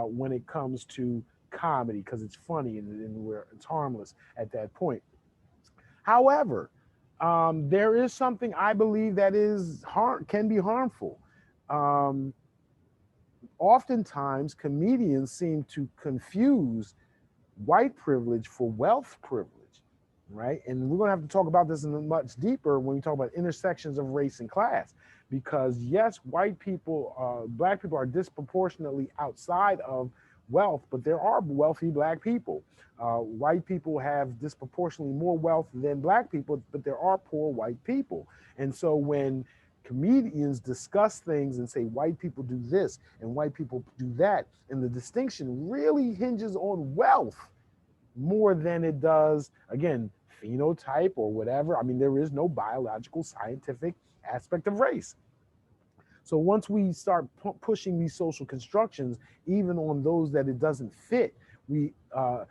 when it comes to comedy because it's funny and it's harmless at that point. However, there is something I believe that can be harmful. Oftentimes, comedians seem to confuse white privilege for wealth privilege, right? And we're going to have to talk about this in much deeper when we talk about intersections of race and class, because yes, white people, black people are disproportionately outside of wealth, but there are wealthy black people. White people have disproportionately more wealth than black people, but there are poor white people. And so when comedians discuss things and say white people do this and white people do that, and the distinction really hinges on wealth more than it does, again, phenotype or whatever. I mean, there is no biological scientific aspect of race. So once we start pushing these social constructions, even on those that it doesn't fit, are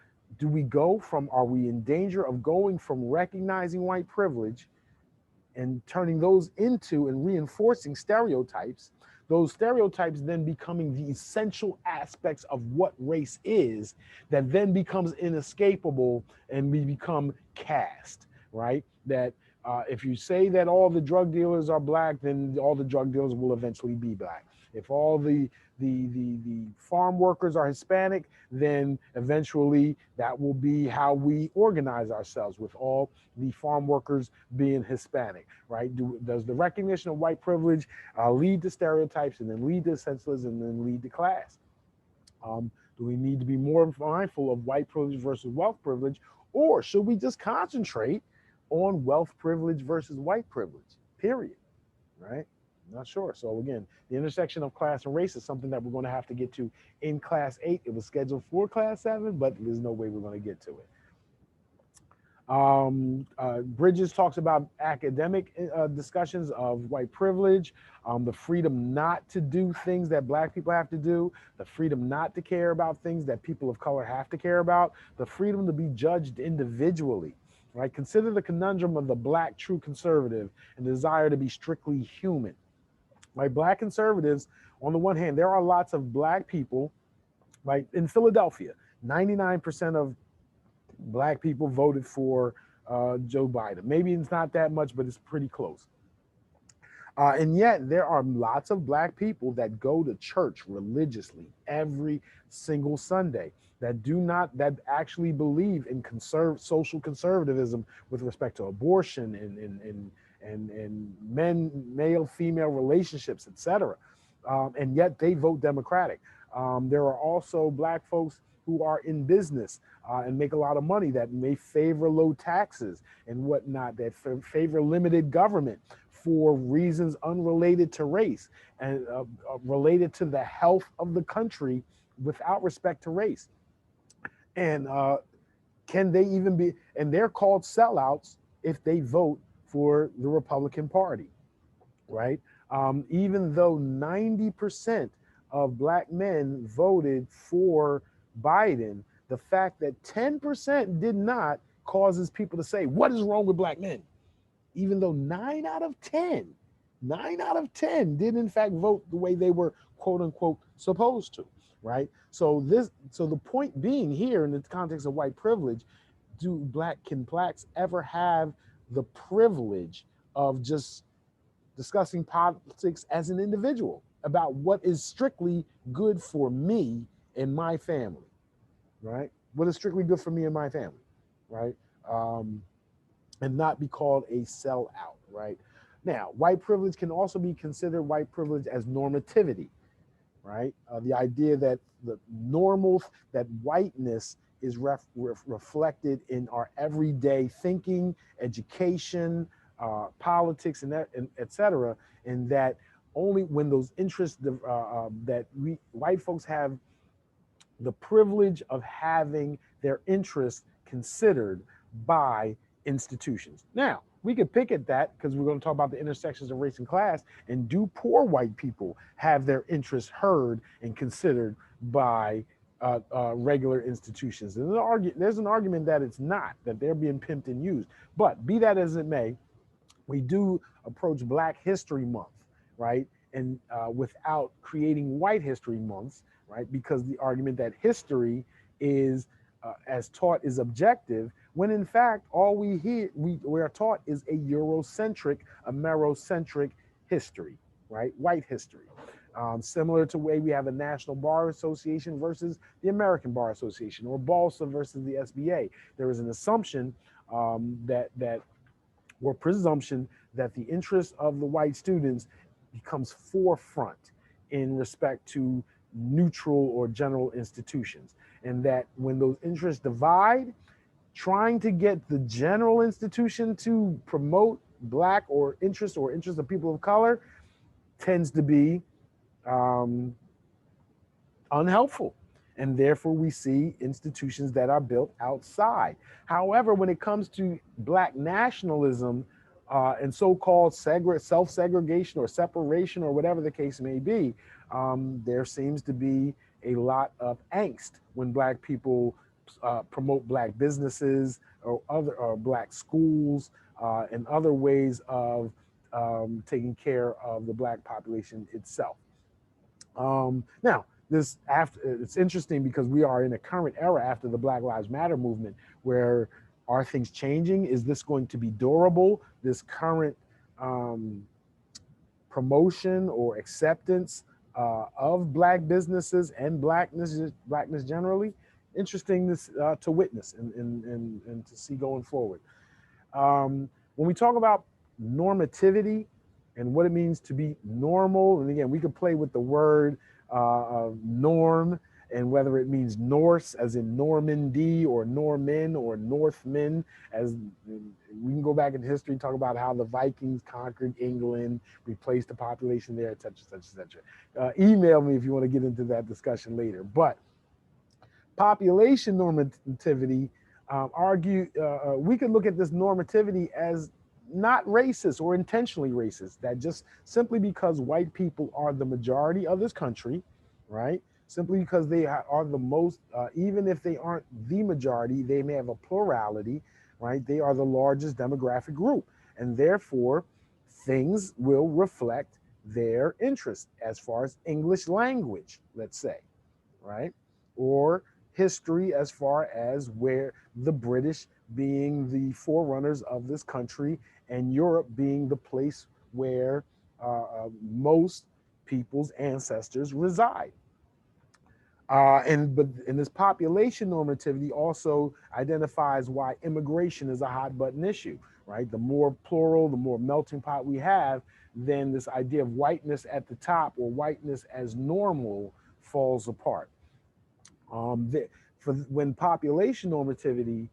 we in danger of going from recognizing white privilege and turning those into and reinforcing stereotypes those stereotypes then becoming the essential aspects of what race is, that then becomes inescapable, and we become caste, right? That if you say that all the drug dealers are black, then all the drug dealers will eventually be black. If all the farm workers are Hispanic, then eventually that will be how we organize ourselves, with all the farm workers being Hispanic, right? Does the recognition of white privilege lead to stereotypes, and then lead to senseless, and then lead to class? Do we need to be more mindful of white privilege versus wealth privilege, or should we just concentrate on wealth privilege versus white privilege? Period. Right? Not sure. So again, the intersection of class and race is something that we're going to have to get to in class 8. It was scheduled for class 7, but there's no way we're going to get to it. Bridges talks about academic discussions of white privilege, the freedom not to do things that black people have to do, the freedom not to care about things that people of color have to care about, the freedom to be judged individually. Right? Consider the conundrum of the black true conservative and the desire to be strictly human. Right? Black conservatives, on the one hand, there are lots of black people, right? In Philadelphia, 99% of black people voted for Joe Biden. Maybe it's not that much, but it's pretty close. And yet there are lots of black people that go to church religiously every single Sunday, that actually believe in social conservatism with respect to abortion and male female relationships, etc. And yet they vote Democratic. There are also black folks who are in business and make a lot of money, that may favor low taxes and whatnot, that favor limited government for reasons unrelated to race, and related to the health of the country without respect to race. And can they even be, and they're called sellouts if they vote for the Republican Party, right? Even though 90% of black men voted for Biden, the fact that 10% did not causes people to say, what is wrong with black men? Even though 9 out of 10 did in fact vote the way they were quote unquote supposed to, right? So the point being here, in the context of white privilege, can blacks ever have the privilege of just discussing politics as an individual about what is strictly good for me and my family, right? What is strictly good for me and my family, right? Um, and not be called a sellout, right? Now, white privilege can also be considered white privilege as normativity, right? The idea that the normal, that whiteness is reflected in our everyday thinking, education, politics, and et cetera, and that only when those interests that we white folks have the privilege of having their interests considered by institutions. Now, we could pick at that because we're going to talk about the intersections of race and class. And do poor white people have their interests heard and considered by regular institutions? And there's an argument that it's not, that they're being pimped and used. But be that as it may, we do approach Black History Month, right? And without creating White History Months, right? Because the argument that history is, as taught, is objective, when in fact all we are taught is a Eurocentric, Amerocentric history, right? White history. Similar to the way we have a National Bar Association versus the American Bar Association, or BALSA versus the SBA. There is an assumption that or presumption that the interest of the white students becomes forefront in respect to neutral or general institutions. And that when those interests divide, trying to get the general institution to promote Black or interest of people of color tends to be unhelpful. And therefore, we see institutions that are built outside. However, when it comes to Black nationalism and so-called self-segregation or separation or whatever the case may be, there seems to be a lot of angst when Black people promote Black businesses or Black schools and other ways of taking care of the Black population itself. Now, this after it's interesting because we are in a current era after the Black Lives Matter movement, where are things changing? Is this going to be durable? This current um, promotion or acceptance of black businesses and blackness generally, interesting this to witness and to see going forward. When we talk about normativity and what it means to be normal, and again, we could play with the word norm and whether it means Norse, as in Normandy, or Norman, or Northmen, as we can go back in history, talk about how the Vikings conquered England, replaced the population there, et cetera, et cetera, et cetera. Email me if you want to get into that discussion later. But population normativity, we could look at this normativity as not racist or intentionally racist, that just simply because white people are the majority of this country, right? Simply because they are the most, even if they aren't the majority, they may have a plurality, right? They are the largest demographic group. And therefore, things will reflect their interest as far as English language, let's say, right? Or history as far as where the British being the forerunners of this country and Europe being the place where most people's ancestors reside. But in this population normativity also identifies why immigration is a hot button issue, right? The more plural, the more melting pot we have, then this idea of whiteness at the top or whiteness as normal falls apart. The, for when population normativity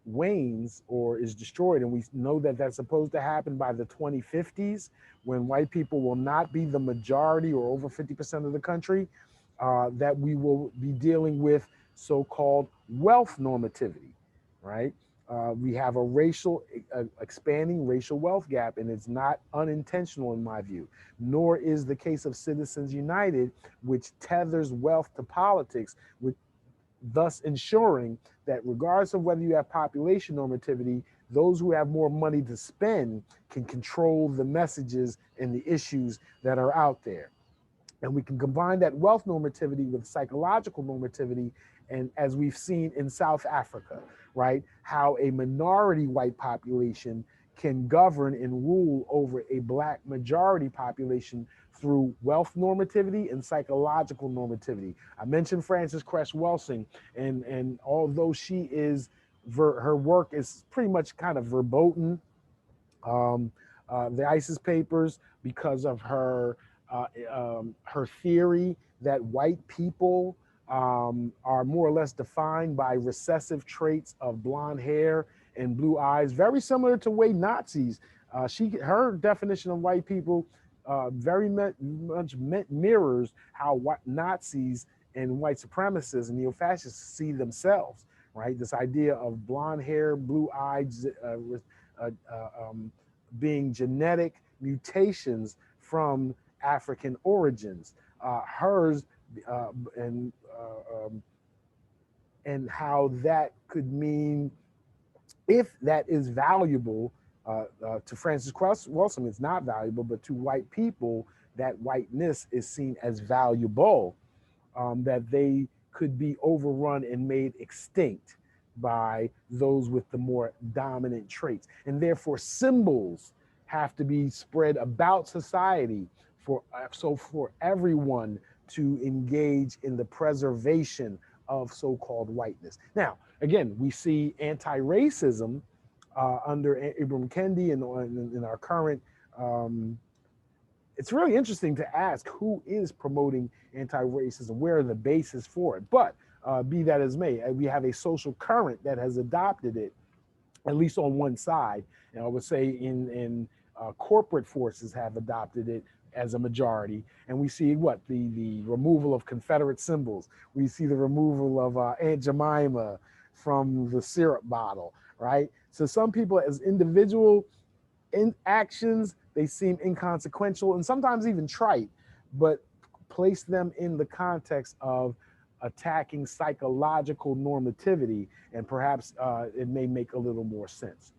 wanes or is destroyed, and we know that that's supposed to happen by the 2050s, when white people will not be the majority or over 50% of the country, that we will be dealing with so-called wealth normativity, right? We have a expanding racial wealth gap, and it's not unintentional in my view. Nor is the case of Citizens United, which tethers wealth to politics, with thus ensuring that regardless of whether you have population normativity, those who have more money to spend can control the messages and the issues that are out there. And we can combine that wealth normativity with psychological normativity. And as we've seen in South Africa, right, how a minority white population can govern and rule over a black majority population through wealth normativity and psychological normativity. I mentioned Frances Cress Welsing, and although she is, her work is pretty much kind of verboten, um, the ISIS papers, because of her theory that white people are more or less defined by recessive traits of blonde hair and blue eyes, very similar to way Nazis. Her definition of white people very much mirrors how Nazis and white supremacists and neo-fascists see themselves. Right, this idea of blonde hair, blue eyes, uh, uh, um, being genetic mutations from African origins. Hers uh, and and how that could mean, if that is valuable to Frances Cress Welsing, it's not valuable, but to white people, that whiteness is seen as valuable, that they could be overrun and made extinct by those with the more dominant traits. And therefore, symbols have to be spread about society for everyone to engage in the preservation of so-called whiteness. Now, again, we see anti-racism under Ibram Kendi and in our current it's really interesting to ask who is promoting anti-racism, where are the bases for it. But be that as may, we have a social current that has adopted it, at least on one side. And I would say in corporate forces have adopted it as a majority. And we see what the removal of Confederate symbols. We see the removal of Aunt Jemima from the syrup bottle, right? So some people, as individual in actions, they seem inconsequential and sometimes even trite, but place them in the context of attacking psychological normativity, and perhaps it may make a little more sense.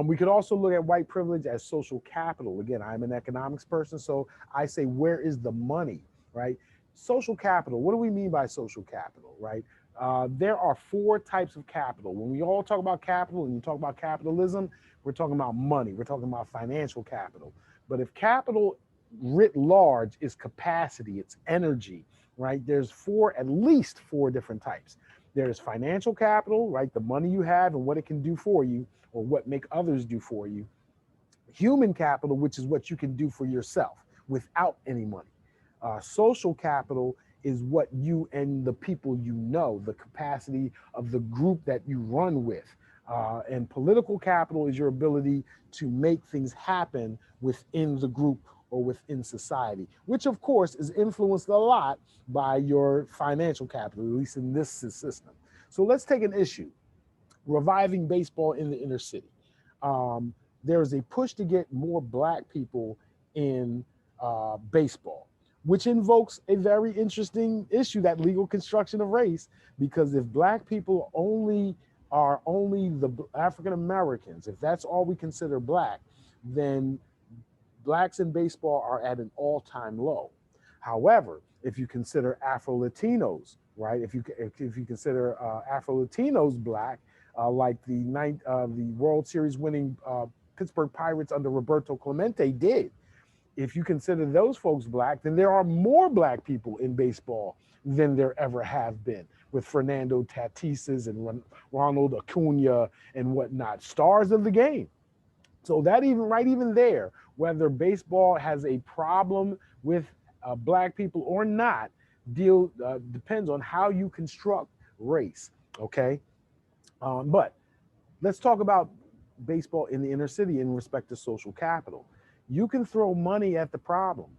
We could also look at white privilege as social capital. Again, I'm an economics person, so I say, where is the money, right? Social capital. What do we mean by social capital, right? There are four types of capital. When we all talk about capital and you talk about capitalism, we're talking about money. We're talking about financial capital. But if capital writ large is capacity, it's energy, right? There's at least four different types. There's financial capital, right? The money you have and what it can do for you or what make others do for you. Human capital, which is what you can do for yourself without any money. Social capital is what you and the people you know, the capacity of the group that you run with. And political capital is your ability to make things happen within the group or within society, which of course is influenced a lot by your financial capital, at least in this system. So let's take an issue, reviving baseball in the inner city. Um, there is a push to get more black people in baseball, which invokes a very interesting issue, that legal construction of race, because if black people only the African Americans, if that's all we consider black, then blacks in baseball are at an all-time low. However, if you consider Afro Latinos, right? If you consider Afro Latinos black, like the World Series winning Pittsburgh Pirates under Roberto Clemente did, if you consider those folks black, then there are more black people in baseball than there ever have been, with Fernando Tatises and Ronald Acuna and whatnot, stars of the game. So that even there, whether baseball has a problem with black people or not, depends on how you construct race. Okay, but let's talk about baseball in the inner city in respect to social capital. You can throw money at the problem,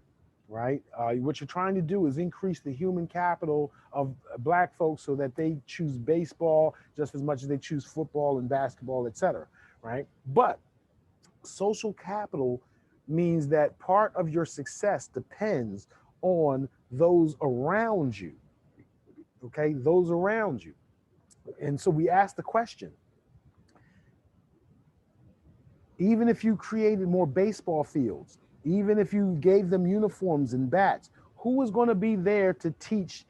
right? What you're trying to do is increase the human capital of black folks so that they choose baseball just as much as they choose football and basketball, etc. Right? But social capital means that part of your success depends on those around you. Okay, those around you. And so we ask the question, even if you created more baseball fields, even if you gave them uniforms and bats, who is going to be there to teach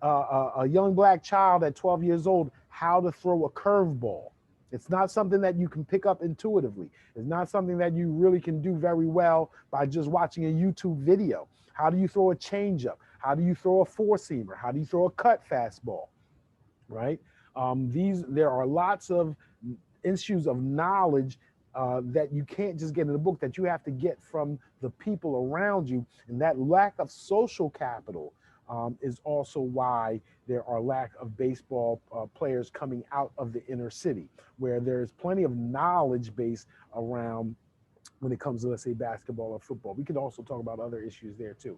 a young black child at 12 years old how to throw a curveball? It's not something that you can pick up intuitively. It's not something that you really can do very well by just watching a YouTube video. How do you throw a changeup? How do you throw a four-seamer? How do you throw a cut fastball? Right? There are lots of issues of knowledge that you can't just get in a book, that you have to get from the people around you. And that lack of social capital is also why there are lack of baseball players coming out of the inner city, where there's plenty of knowledge base around when it comes to, let's say, basketball or football. We could also talk about other issues there too.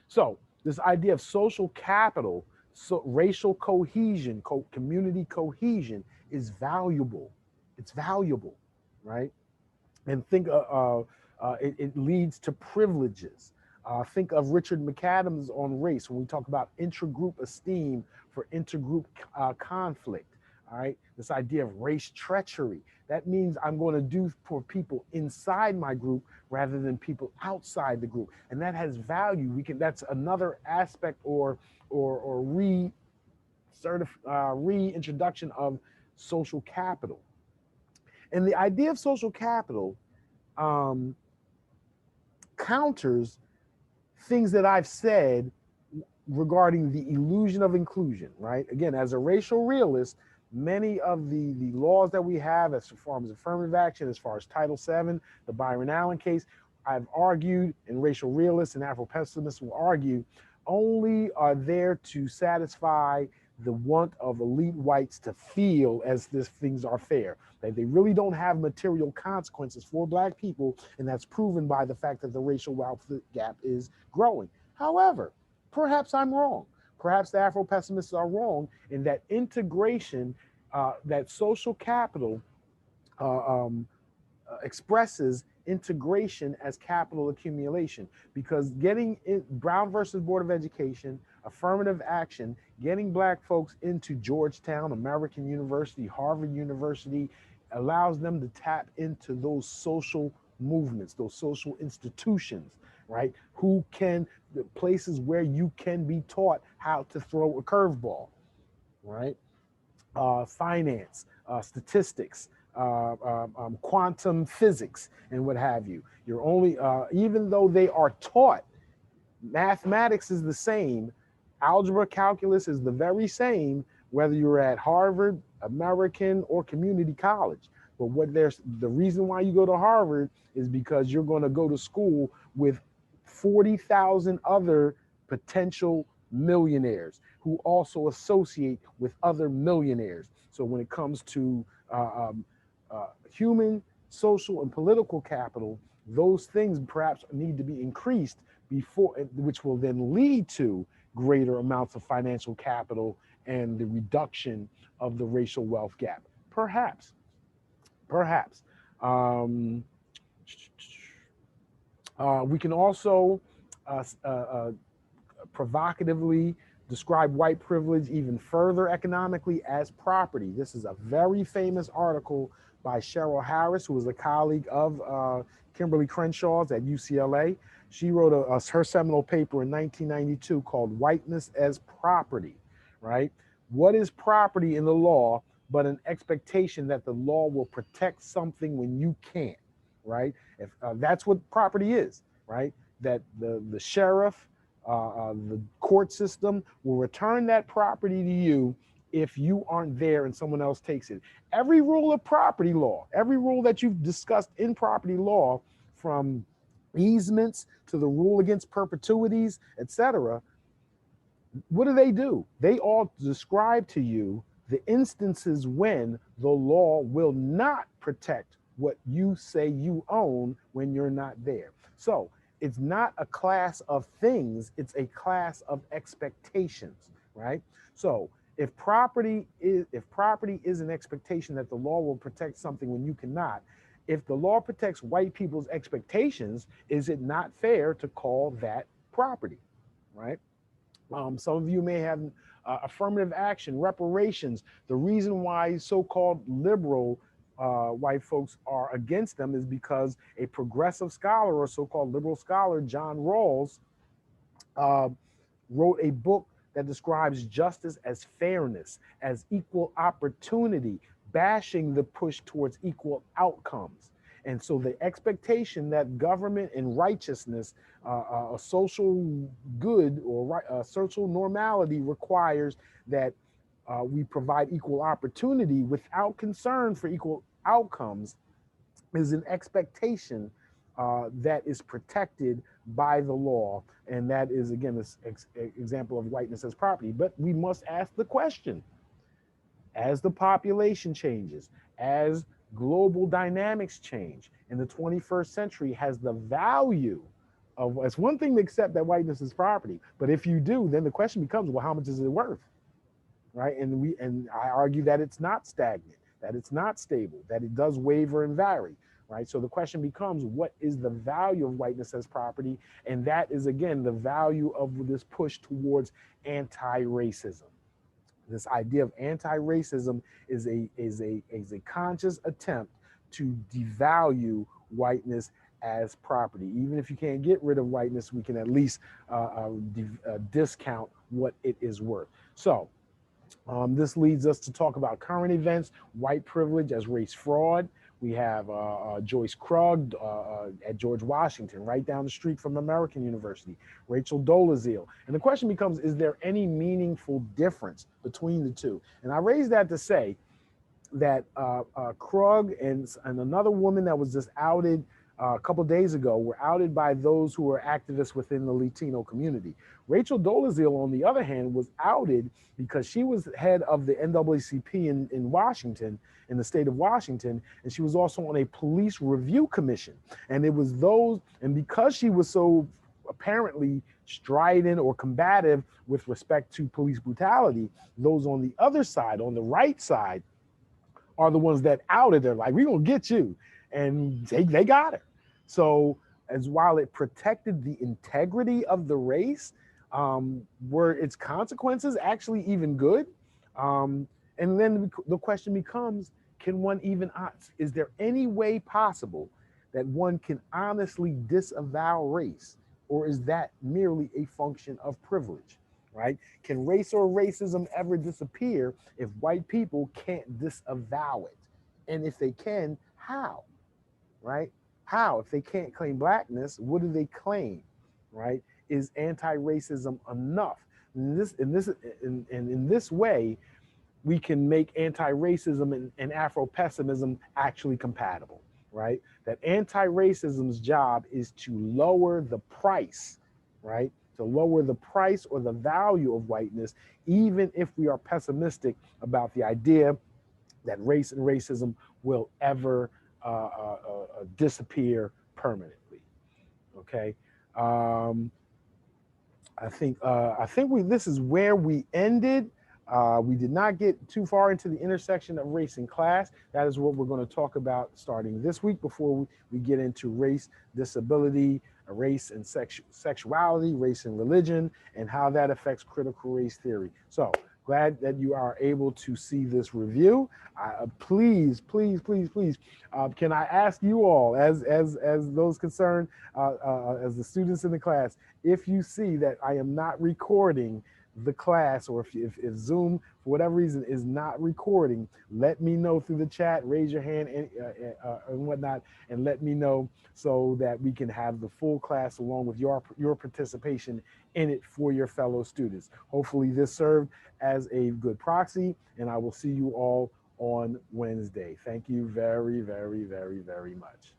So this idea of social capital, so racial cohesion, community cohesion is valuable. It's valuable, right? And it leads to privileges. Think of Richard McAdams on race when we talk about intergroup esteem for intergroup conflict. All right, this idea of race treachery. That means I'm going to do for people inside my group rather than people outside the group, and that has value. That's another aspect or reintroduction of social capital. And the idea of social capital um, counters things that I've said regarding the illusion of inclusion, right? Again, as a racial realist, many of the laws that we have as far as affirmative action, as far as Title VII, the Byron Allen case, I've argued, and racial realists and Afro-pessimists will argue, only are there to satisfy the want of elite whites to feel as if things are fair, that they really don't have material consequences for black people, and that's proven by the fact that the racial wealth gap is growing. However, perhaps I'm wrong. Perhaps the Afro-pessimists are wrong in that integration, that social capital uh, um, expresses integration as capital accumulation, because getting Brown versus Board of Education, affirmative action, getting black folks into Georgetown, American University, Harvard University, allows them to tap into those social movements, those social institutions, right? The places where you can be taught how to throw a curveball, right? Finance, statistics, quantum physics, and what have you. You're only, even though they are taught, mathematics is the same, algebra, calculus is the very same, whether you're at Harvard, American, or community college. But the reason why you go to Harvard is because you're going to go to school with 40,000 other potential millionaires who also associate with other millionaires. So when it comes to human, social, and political capital, those things perhaps need to be increased before, which will then lead to greater amounts of financial capital and the reduction of the racial wealth gap. Perhaps, perhaps. Um, we can also uh, uh, uh, provocatively describe white privilege even further economically as property. This is a very famous article by Cheryl Harris, who was a colleague of Kimberly Crenshaw's at UCLA. She wrote her seminal paper in 1992 called Whiteness as Property, right? What is property in the law but an expectation that the law will protect something when you can't, right? If that's what property is, right? That the sheriff, the court system will return that property to you if you aren't there and someone else takes it. Every rule of property law, every rule that you've discussed in property law, from easements to the rule against perpetuities, etc., what do? They all describe to you the instances when the law will not protect what you say you own when you're not there. So it's not a class of things, it's a class of expectations, right? So if property is an expectation that the law will protect something when you cannot, if the law protects white people's expectations, is it not fair to call that property, right? Some of you may have affirmative action, reparations. The reason why so-called liberal white folks are against them is because a progressive scholar, or so-called liberal scholar, John Rawls, uh, wrote a book that describes justice as fairness, as equal opportunity, bashing the push towards equal outcomes. And so the expectation that government and righteousness, a social good or social normality, requires that we provide equal opportunity without concern for equal outcomes is an expectation that is protected by the law. And that is, again, this example of whiteness as property. But we must ask the question, as the population changes, as global dynamics change in the 21st century, has the value of, it's one thing to accept that whiteness is property, but if you do, then the question becomes, well, how much is it worth? Right? And I argue that it's not stagnant, that it's not stable, that it does waver and vary. Right? So the question becomes, what is the value of whiteness as property? And that is, again, the value of this push towards anti-racism. This idea of anti-racism is a conscious attempt to devalue whiteness as property. Even if you can't get rid of whiteness, we can at least discount what it is worth. So this leads us to talk about current events, white privilege as race fraud. We have Joyce Krug at George Washington, right down the street from American University, Rachel Dolezal. And the question becomes, is there any meaningful difference between the two? And I raise that to say that Krug and another woman that was just outed a couple of days ago were outed by those who are activists within the Latino community. Rachel Dolezal, on the other hand, was outed because she was head of the NAACP in Washington, in the state of Washington, and she was also on a police review commission. And it was those, and because she was so apparently strident or combative with respect to police brutality, those on the other side, on the right side, are the ones that outed her, like, we're gonna get you. And they got her. So as while it protected the integrity of the race, were its consequences actually even good? And then the question becomes, Can one even, is there any way possible that one can honestly disavow race? Or is that merely a function of privilege, right? Can race or racism ever disappear if white people can't disavow it? And if they can, how, right? How? If they can't claim blackness, what do they claim, right? Is anti-racism enough? In this way, we can make anti-racism and Afro-pessimism actually compatible, right? That anti-racism's job is to lower the price, right? To lower the price or the value of whiteness, even if we are pessimistic about the idea that race and racism will ever disappear permanently. Okay. Um, I think we this is where we ended. We did not get too far into the intersection of race and class. That is what we're going to talk about starting this week before we get into race, disability, race and sexuality, race and religion, and how that affects critical race theory. So glad that you are able to see this review. Please, please, please, please, can I ask you all, as those concerned, as the students in the class, if you see that I am not recording the class, or if Zoom for whatever reason is not recording, let me know through the chat, raise your hand and whatnot, and let me know so that we can have the full class along with your participation in it for your fellow students. Hopefully this served as a good proxy, and I will see you all on Wednesday. Thank you very, very, very, very much.